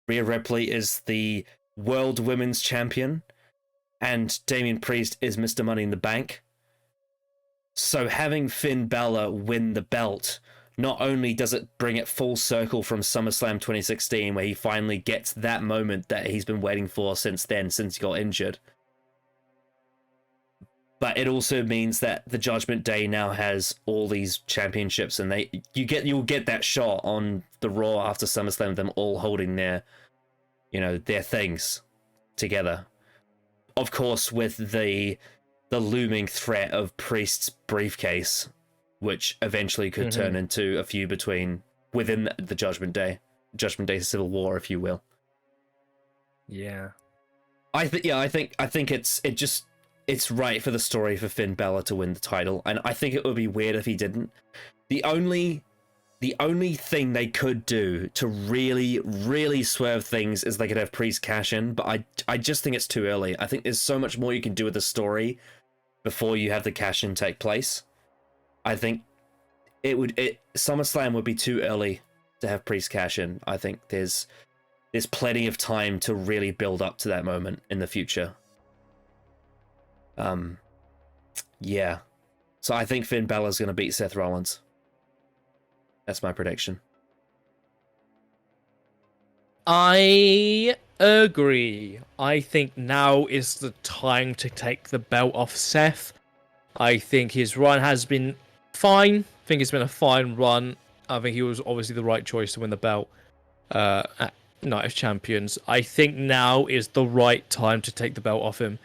Rhea Ripley is the World Women's Champion, and Damian Priest is Mr. Money in the Bank. So having Finn Balor win the belt, not only does it bring it full circle from SummerSlam 2016, where he finally gets that moment that he's been waiting for since then, since he got injured, but it also means that the Judgment Day now has all these championships, and you'll get that shot on the Raw after SummerSlam, them all holding their things together. Of course, with the looming threat of Priest's briefcase, which eventually could turn into a feud within the Judgment Day Civil War, if you will. Yeah. I think it's right for the story for Finn Balor to win the title, and I think it would be weird if he didn't. The only thing they could do to really, really swerve things is they could have Priest cash in, but I just think it's too early. I think there's so much more you can do with the story before you have the cash in take place. I think SummerSlam would be too early to have Priest cash in. I think there's plenty of time to really build up to that moment in the future. Yeah. So I think Finn Balor's going to beat Seth Rollins. That's my prediction. I agree. I think now is the time to take the belt off Seth. I think his run has been fine. I think it's been a fine run. I think he was obviously the right choice to win the belt at Night of Champions. I think now is the right time to take the belt off him,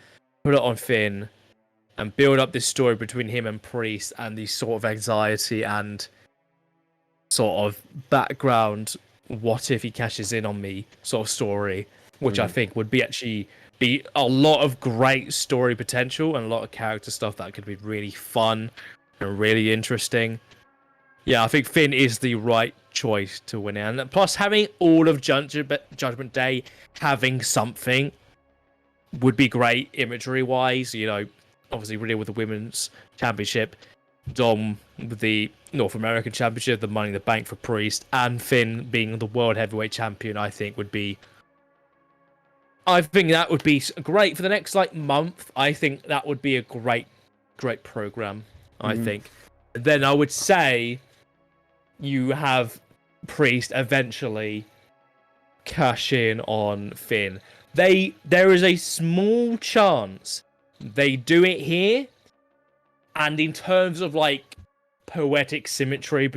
put it on Finn, and build up this story between him and Priest, and the sort of anxiety and sort of background, what if he cashes in on me sort of story, which I think would be a lot of great story potential and a lot of character stuff that could be really fun and really interesting. Yeah, I think Finn is the right choice to win it. And plus, having all of Judgment Day having something would be great imagery-wise. Obviously, really with the Women's Championship, Dom with the North American Championship, the Money in the Bank for Priest, and Finn being the World Heavyweight Champion, I think that would be great for the next month. I think that would be a great program. I think. Then I would say you have Priest eventually cash in on Finn. There is a small chance they do it here, and in terms of poetic symmetry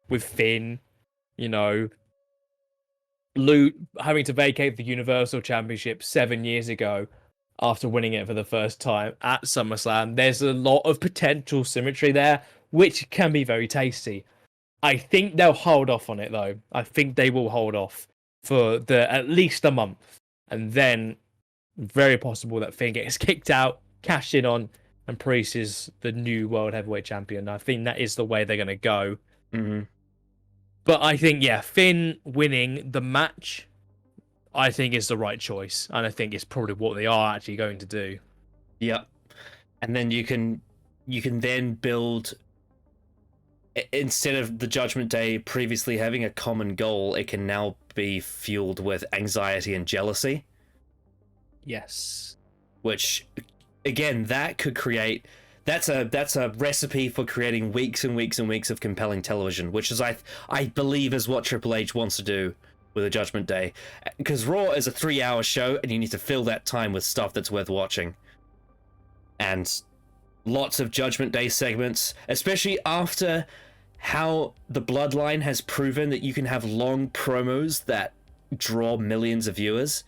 with Finn, Luke having to vacate the Universal Championship 7 years ago after winning it for the first time at SummerSlam. There's a lot of potential symmetry there, which can be very tasty. I think they'll hold off on it, though. I think they will hold off for at least a month, and then very possible that Finn gets kicked out, cashed in on, and Priest is the new World Heavyweight Champion. I think that is the way they're going to go. But I think, Finn winning the match, I think is the right choice, and I think it's probably what they are actually going to do. Yep. And then you can then build, instead of the Judgment Day previously having a common goal, it can now be fueled with anxiety and jealousy. Yes. Which, again, that could create that's a recipe for creating weeks and weeks and weeks of compelling television, which is I believe is what Triple H wants to do with a Judgment Day, because Raw is a 3-hour show and you need to fill that time with stuff that's worth watching. And lots of Judgment Day segments, especially after how the Bloodline has proven that you can have long promos that draw millions of viewers.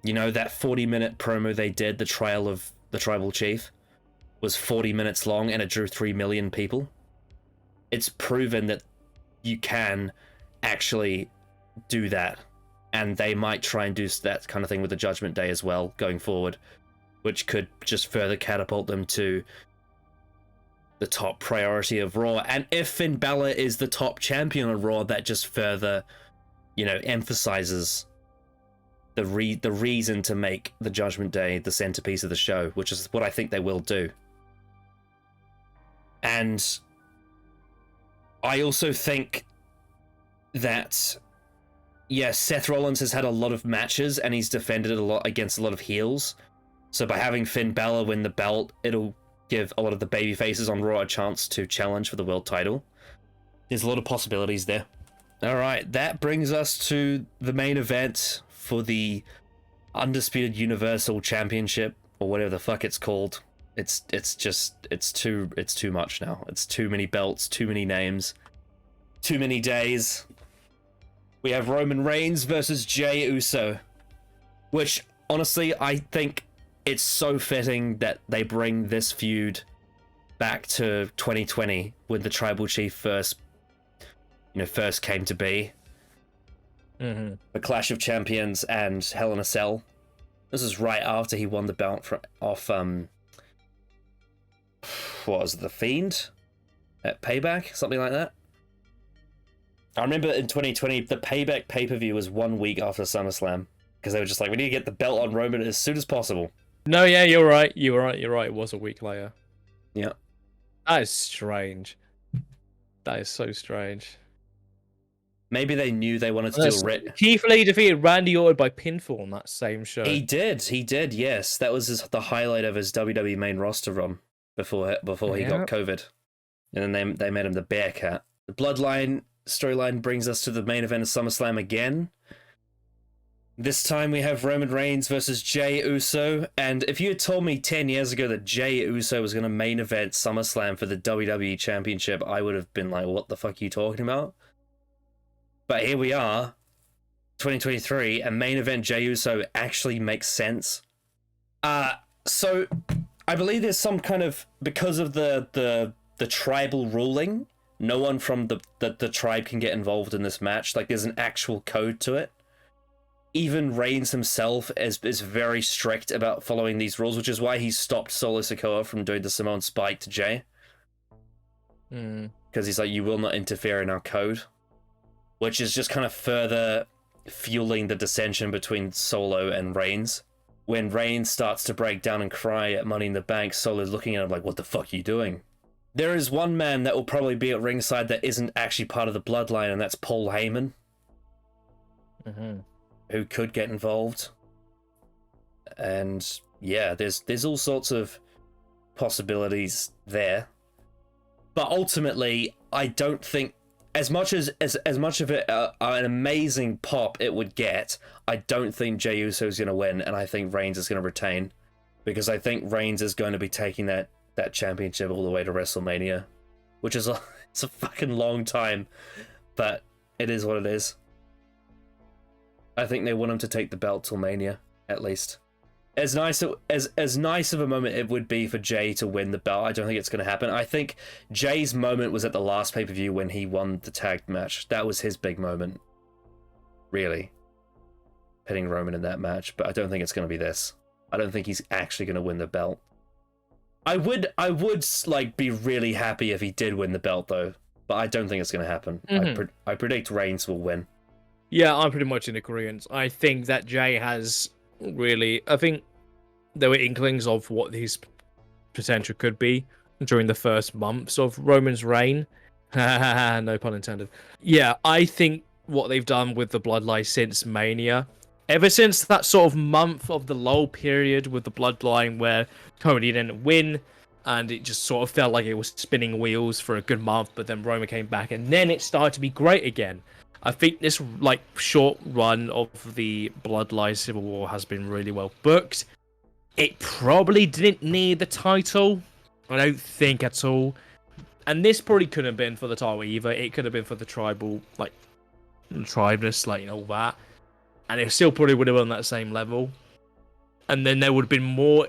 You know, that 40-minute promo they did, the trial of the Tribal Chief, was 40 minutes long and it drew 3 million people. It's proven that you can actually do that, and they might try and do that kind of thing with the Judgment Day as well going forward, which could just further catapult them to the top priority of Raw. And if Finn Balor is the top champion of Raw, that just further, you know, emphasizes the reason to make the Judgment Day the centerpiece of the show, which is what I think they will do. And I also think that, yeah, Seth Rollins has had a lot of matches and he's defended a lot against a lot of heels. So by having Finn Balor win the belt, it'll give a lot of the baby faces on Raw a chance to challenge for the world title. There's a lot of possibilities there. All right, that brings us to the main event for the Undisputed Universal Championship, or whatever the fuck it's called. It's too much now. It's too many belts, too many names, too many days. We have Roman Reigns versus Jey Uso, which honestly I think it's so fitting that they bring this feud back to 2020 when the Tribal Chief first came to be. Mm-hmm. The Clash of Champions and Hell in a Cell. This is right after he won the belt off what was it, The Fiend at Payback, something like that. I remember in 2020 the Payback pay-per-view was 1 week after SummerSlam, because they were just like, we need to get the belt on Roman as soon as possible. No, yeah, you're right. You're right. It was a week later. Yeah. That is strange. That is so strange. Maybe they knew they wanted to do a Keith Lee defeated Randy Orton by pinfall on that same show. He did, yes. That was the highlight of his WWE main roster run before he got COVID. And then they made him the Bearcat. The Bloodline storyline brings us to the main event of SummerSlam again. This time we have Roman Reigns versus Jey Uso, and if you had told me 10 years ago that Jey Uso was going to main event SummerSlam for the WWE Championship, I would have been like, what the fuck are you talking about? But here we are, 2023, and main event Jey Uso actually makes sense. So I believe there's some kind of, because of the tribal ruling, no one from the tribe can get involved in this match. Like, there's an actual code to it. Even Reigns himself is very strict about following these rules, which is why he stopped Solo Sikoa from doing the Samoan Spike to Jey. Because he's like, you will not interfere in our code. Which is just kind of further fueling the dissension between Solo and Reigns. When Reigns starts to break down and cry at Money in the Bank, Solo's looking at him like, what the fuck are you doing? There is one man that will probably be at ringside that isn't actually part of the Bloodline, and that's Paul Heyman. Who could get involved. And yeah, there's all sorts of possibilities there. But ultimately, I don't think, as much of it an amazing pop it would get, I don't think Jey Uso is going to win, and I think Reigns is going to retain, because I think Reigns is going to be taking that championship all the way to WrestleMania, which is it's a fucking long time, but it is what it is. I think they want him to take the belt till Mania, at least. As nice of a moment it would be for Jey to win the belt, I don't think it's going to happen. I think Jey's moment was at the last pay-per-view when he won the tag match. That was his big moment, really, hitting Roman in that match. But I don't think it's going to be this. I don't think he's actually going to win the belt. I would like be really happy if he did win the belt though, but I don't think it's going to happen. I predict Reigns will win. Yeah, I'm pretty much in agreement. I think that Jey has really... I think there were inklings of what his potential could be during the first months of Roman's reign. No pun intended. Yeah, I think what they've done with the Bloodline since Mania, ever since that sort of month of the lull period with the Bloodline where Cody didn't win, and it just sort of felt like it was spinning wheels for a good month, but then Roman came back, and then it started to be great again. I think this like short run of the Bloodline Civil War has been really well booked. It probably didn't need the title, I don't think at all. And this probably couldn't have been for the title either. It could have been for the tribal, like, tribeless, like, all that. And it still probably would have been on that same level. And then there would have been more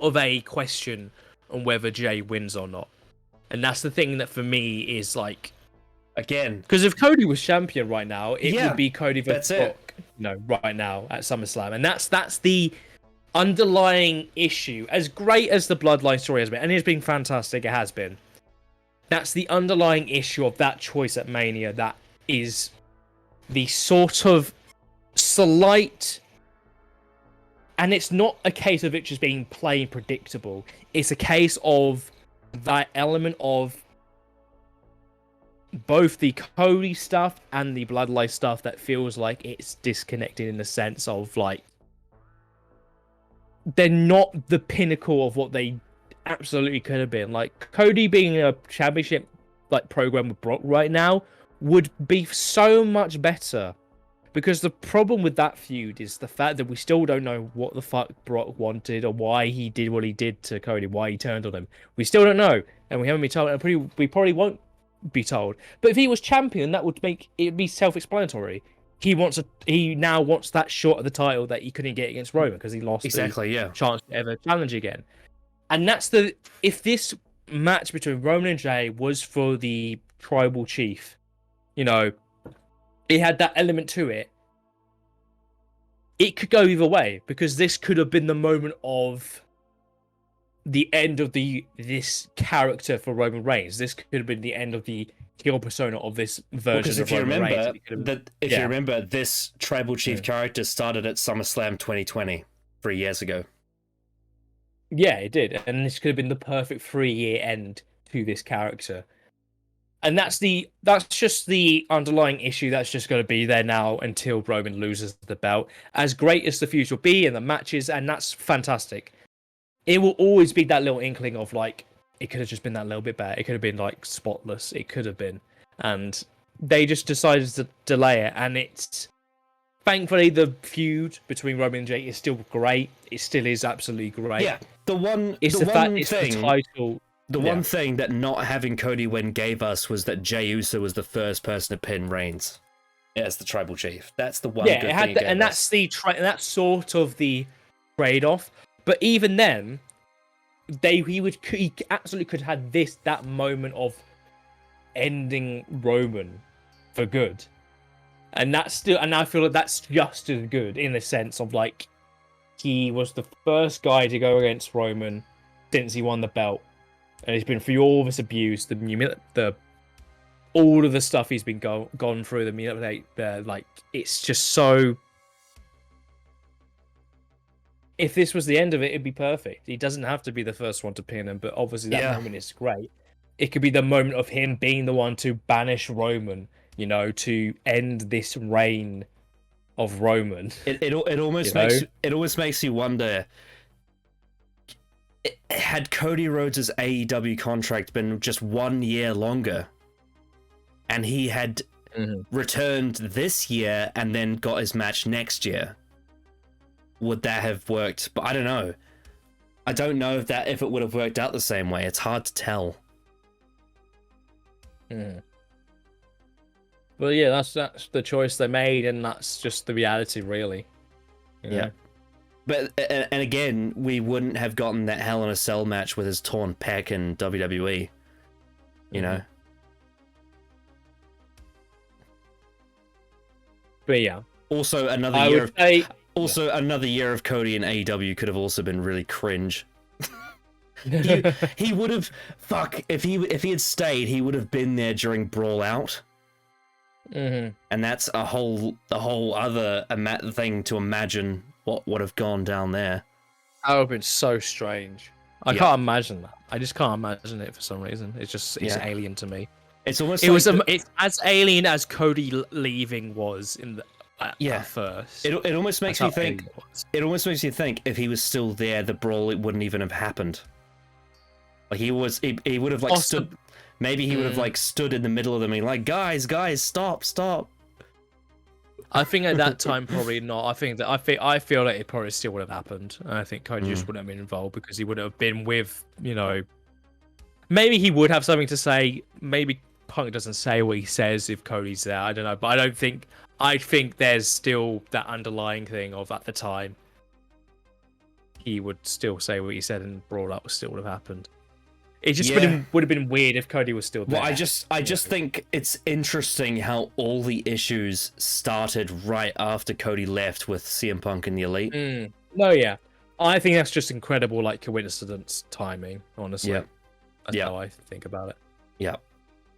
of a question on whether Jay wins or not. And that's the thing that for me is like, again, because if Cody was champion right now, it would be Cody versus Brock, right now at SummerSlam. And that's the underlying issue. As great as the Bloodline story has been, and it's been fantastic, it has been. That's the underlying issue of that choice at Mania. That is the sort of slight, and it's not a case of it just being plain predictable. It's a case of that element of both the Cody stuff and the Bloodline stuff that feels like it's disconnected in the sense of like they're not the pinnacle of what they absolutely could have been. Like Cody being a championship like program with Brock right now would be so much better, because the problem with that feud is the fact that we still don't know what the fuck Brock wanted or why he did what he did to Cody, why he turned on him. We still don't know, and we haven't been told, and we probably won't be told. But if he was champion, that would make it be self-explanatory. He now wants that shot at the title that he couldn't get against Roman because he lost the chance to ever challenge again. And that's if this match between Roman and Jay was for the tribal chief, you know, it had that element to it. It could go either way, because this could have been the moment of the end of this character for Roman Reigns. This could have been the end of the heel persona of this version of Roman Reigns. If you remember, this tribal chief character started at SummerSlam 2020, 3 years ago. Yeah, it did, and this could have been the perfect 3-year end to this character. And that's just the underlying issue that's just going to be there now until Roman loses the belt. As great as the feud will be and the matches, and that's fantastic, it will always be that little inkling of like, it could have just been that little bit better. It could have been like spotless. It could have been. And they just decided to delay it. And it's, thankfully, the feud between Roman and Jay is still great. It still is absolutely great. Yeah, the one thing that not having Cody win gave us was that Jey Uso was the first person to pin Reigns as the tribal chief. That's the one. Yeah, good thing and that's that's sort of the trade-off. But even then, he absolutely could have had that moment of ending Roman for good, and I feel like that's just as good in the sense of like he was the first guy to go against Roman since he won the belt. And he's been through all this abuse, all of the stuff he's been gone through. Like it's just so. If this was the end of it, it'd be perfect. He doesn't have to be the first one to pin him, but obviously that moment is great. It could be the moment of him being the one to banish Roman, you know, to end this reign of Roman. It almost makes you wonder. Had Cody Rhodes' AEW contract been just 1 year longer, and he had returned this year and then got his match next year, would that have worked? But I don't know. I don't know if it would have worked out the same way. It's hard to tell. Well, yeah, that's the choice they made, and that's just the reality, really. Yeah. But, and again, we wouldn't have gotten that Hell in a Cell match with his torn pec in WWE. You know? But yeah. Also, another year of Cody in AEW could have also been really cringe. he would have... Fuck, if he had stayed, he would have been there during Brawl Out. And that's a whole other thing to imagine what would have gone down there. That would have been so strange. I can't imagine that. I just can't imagine it for some reason. It's alien to me. It's almost it's as alien as Cody leaving was in the at first. It almost makes me think. It almost makes you think if he was still there, the brawl it wouldn't even have happened. Like he would have like stood. Maybe he would have like stood in the middle of them and like, guys, stop. I think at that time probably not. I feel like it probably still would have happened. And I think Cody just wouldn't have been involved because he would have been with, maybe he would have something to say. Maybe Punk doesn't say what he says if Cody's there. I don't know, but I think there's still that underlying thing of at the time he would still say what he said and Brawl Out still would have happened. It just would have been weird if Cody was still there. Well, I just think it's interesting how all the issues started right after Cody left with CM Punk and the Elite. No, yeah. I think that's just incredible, like, coincidence timing, honestly. Yeah. That's how I think about it. Yeah.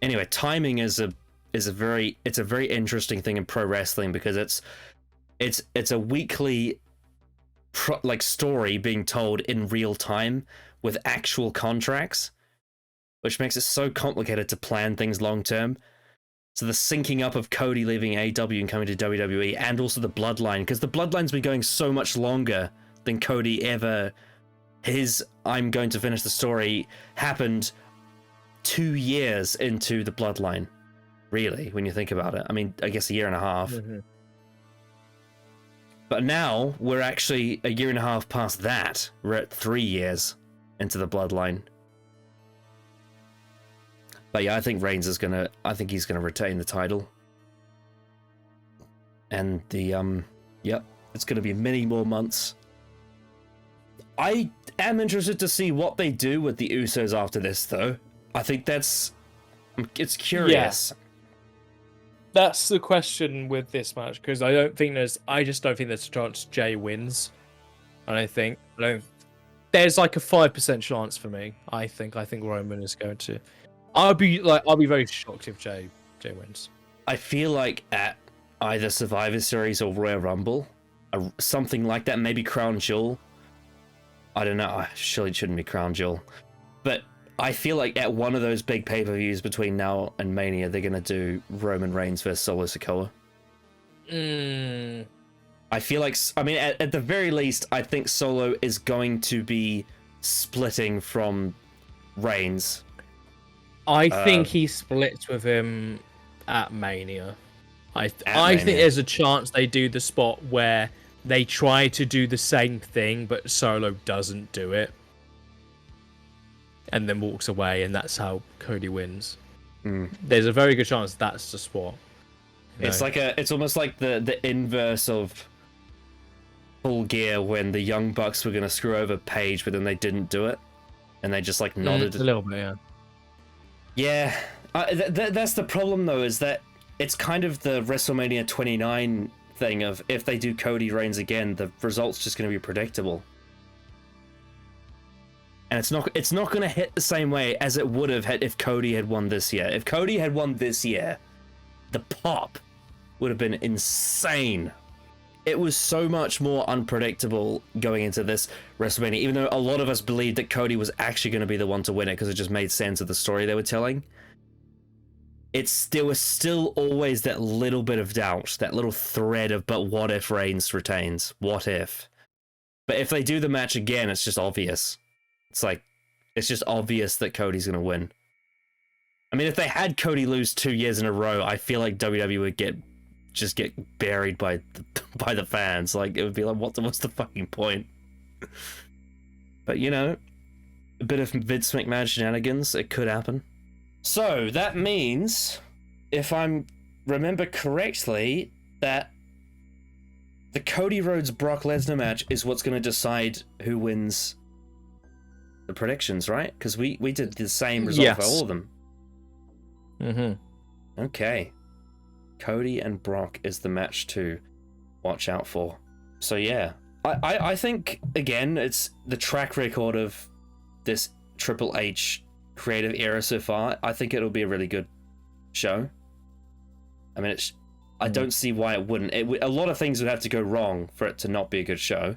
Anyway, timing is a very interesting thing in pro wrestling because it's a weekly story being told in real time with actual contracts, which makes it so complicated to plan things long term. So the syncing up of Cody leaving AEW and coming to WWE, and also the Bloodline, because the Bloodline's been going so much longer than Cody ever. His I'm going to finish the story happened 2 years into the Bloodline, really, when you think about it. I mean, I guess a year and a half. Mm-hmm. But now we're actually a year and a half past that. We're at 3 years into the Bloodline. But yeah, I think Reigns he's gonna retain the title. And it's gonna be many more months. I am interested to see what they do with the Usos after this, though. I think it's curious. Yeah. That's the question with this match, because I just don't think there's a chance Jay wins. There's like a 5% chance for me. I think Roman is going to. I'll be very shocked if Jay wins. I feel like at either Survivor Series or Royal Rumble, something like that, maybe Crown Jewel. I don't know. Surely it shouldn't be Crown Jewel, but I feel like at one of those big pay-per-views between now and Mania, they're gonna do Roman Reigns versus Solo Sikoa. I feel like, at the very least, I think Solo is going to be splitting from Reigns. I think he splits with him at Mania. I think there's a chance they do the spot where they try to do the same thing, but Solo doesn't do it, and then walks away, and that's how Cody wins. There's a very good chance that's the spot. It's almost like the inverse of Full Gear when the Young Bucks were going to screw over Paige, but then they didn't do it, and they just nodded. A little bit, yeah. Yeah, that's the problem though, is that it's kind of the WrestleMania 29 thing of if they do Cody Reigns again, the result's just going to be predictable. And it's not going to hit the same way as it would have hit if Cody had won this year. If Cody had won this year, the pop would have been insane. It was so much more unpredictable going into this WrestleMania, even though a lot of us believed that Cody was actually going to be the one to win it because it just made sense of the story they were telling. There was still always that little bit of doubt, that little thread of, but what if Reigns retains? What if? But if they do the match again, it's just obvious. It's just obvious that Cody's going to win. I mean, if they had Cody lose 2 years in a row, I feel like WWE would get buried by the fans. It would be like, what's the fucking point? But a bit of Vince McMahon shenanigans, it could happen. So that means, if I remember correctly, that the Cody Rhodes Brock Lesnar match is what's going to decide who wins the predictions, right? Because we did the same result for all of them. Mm-hmm. Okay. Cody and Brock is the match to watch out for. So yeah, I think, again, it's the track record of this Triple H creative era so far. I think it'll be a really good show. I mean, I don't see why it wouldn't. A lot of things would have to go wrong for it to not be a good show.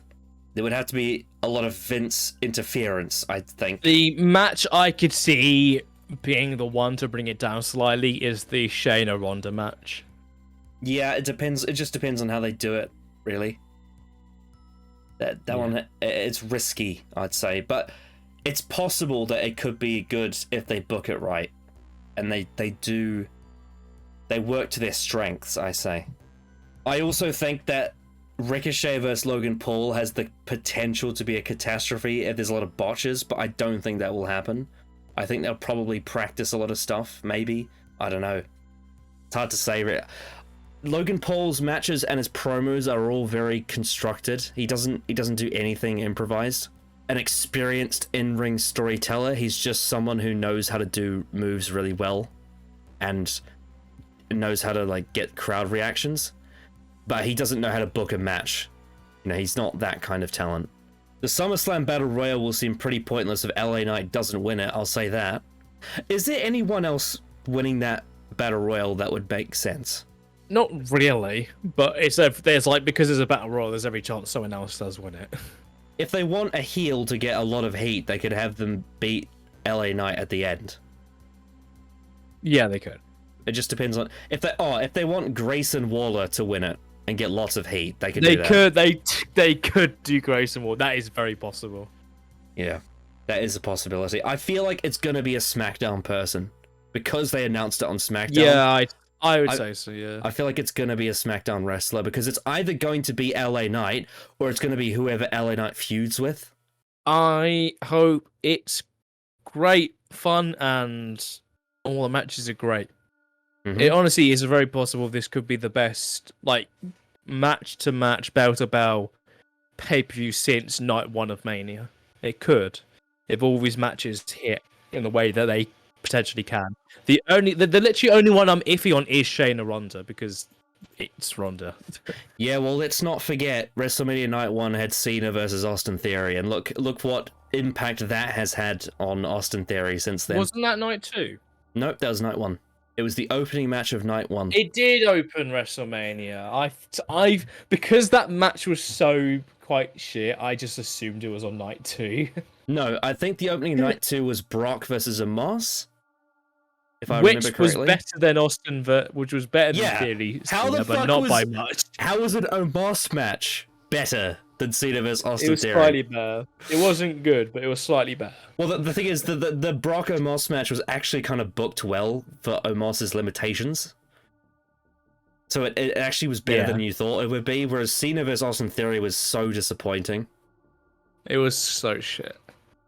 There would have to be a lot of Vince interference, I think. The match I could see being the one to bring it down slightly is the Shayna Ronda match. Yeah, it depends. It just depends on how they do it, really. That one, it's risky, I'd say. But it's possible that it could be good if they book it right, and they work to their strengths. I say. I also think that Ricochet versus Logan Paul has the potential to be a catastrophe if there's a lot of botches, but I don't think that will happen. I think they'll probably practice a lot of stuff, maybe. I don't know. It's hard to say. Logan Paul's matches and his promos are all very constructed. He doesn't do anything improvised. An experienced in-ring storyteller. He's just someone who knows how to do moves really well and knows how to like get crowd reactions. But he doesn't know how to book a match. You know, he's not that kind of talent. The SummerSlam Battle Royal will seem pretty pointless if LA Knight doesn't win it, I'll say that. Is there anyone else winning that Battle Royal that would make sense? Not really, but there's like, because there's a Battle Royal, there's every chance someone else does win it. If they want a heel to get a lot of heat, they could have them beat LA Knight at the end. Yeah, they could. It just depends on if they want Grayson Waller to win it and get lots of heat, they could do that. They could do Grayson Waller. That is very possible. Yeah, that is a possibility. I feel like it's gonna be a SmackDown person because they announced it on SmackDown. Yeah, I would say so, yeah. I feel like it's gonna be a SmackDown wrestler because it's either going to be LA Knight or it's gonna be whoever LA Knight feuds with. I hope it's great fun and all the matches are great. Mm-hmm. It honestly is very possible this could be the best, like, match to match, bell to bell pay-per-view since night 1 of Mania. It could, if all these matches hit in the way that they potentially can. The literally only one I'm iffy on is Shayna Ronda, because it's Ronda. Yeah, well, let's not forget WrestleMania Night 1 had Cena versus Austin Theory, and look what impact that has had on Austin Theory since then. Wasn't that night 2? Nope, that was Night 1. It was the opening match of Night 1. It did open WrestleMania. I've because that match was so quite shit, I just assumed it was on night 2. No, I think the opening Night 2 was Brock versus Omos, if I remember correctly. Which was better than which was better than Theory, but not by much. How was an Omos match better than Cena versus Austin Theory? It was slightly better. It wasn't good, but it was slightly better. Well, the thing is, the Brock Omos match was actually kind of booked well for Omos's limitations. So it actually was better than you thought it would be, whereas Cena vs. Austin Theory was so disappointing. It was so shit.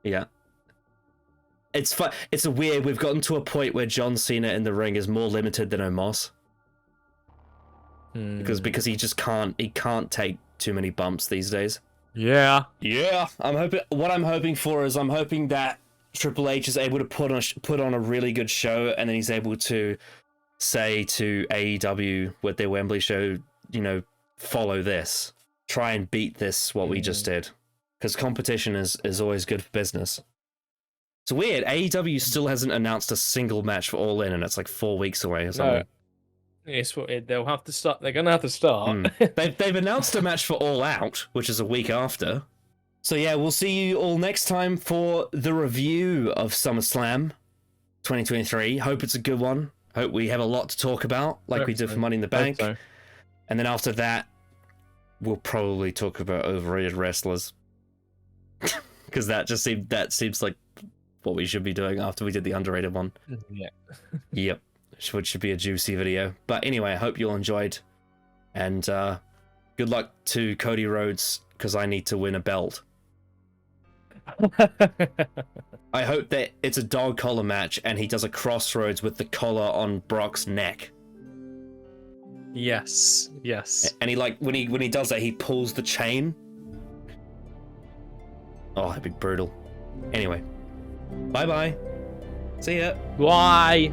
Yeah. It's weird, we've gotten to a point where John Cena in the ring is more limited than Omos. Because he just can't take too many bumps these days. Yeah. What I'm hoping for is that Triple H is able to put on a really good show, and then he's able to say to AEW with their Wembley show, you know, follow this, try and beat this what we just did, because competition is always good for business. It's weird. AEW still hasn't announced a single match for All In, and it's like 4 weeks away or something. They'll have to start. They're gonna have to start. They've announced a match for All Out, which is a week after. So yeah, we'll see you all next time for the review of SummerSlam 2023. Hope it's a good one. Hope we have a lot to talk about, like we did for Money in the Bank. So. And then after that, we'll probably talk about overrated wrestlers, because that seems like what we should be doing after we did the underrated one. Yeah. Yep. Which should be a juicy video. But anyway, I hope you all enjoyed. And good luck to Cody Rhodes, because I need to win a belt. I hope that it's a dog collar match and he does a crossroads with the collar on Brock's neck. Yes. And he, like, when he does that, he pulls the chain. Oh, that'd be brutal. Anyway. Bye-bye. See ya. Bye.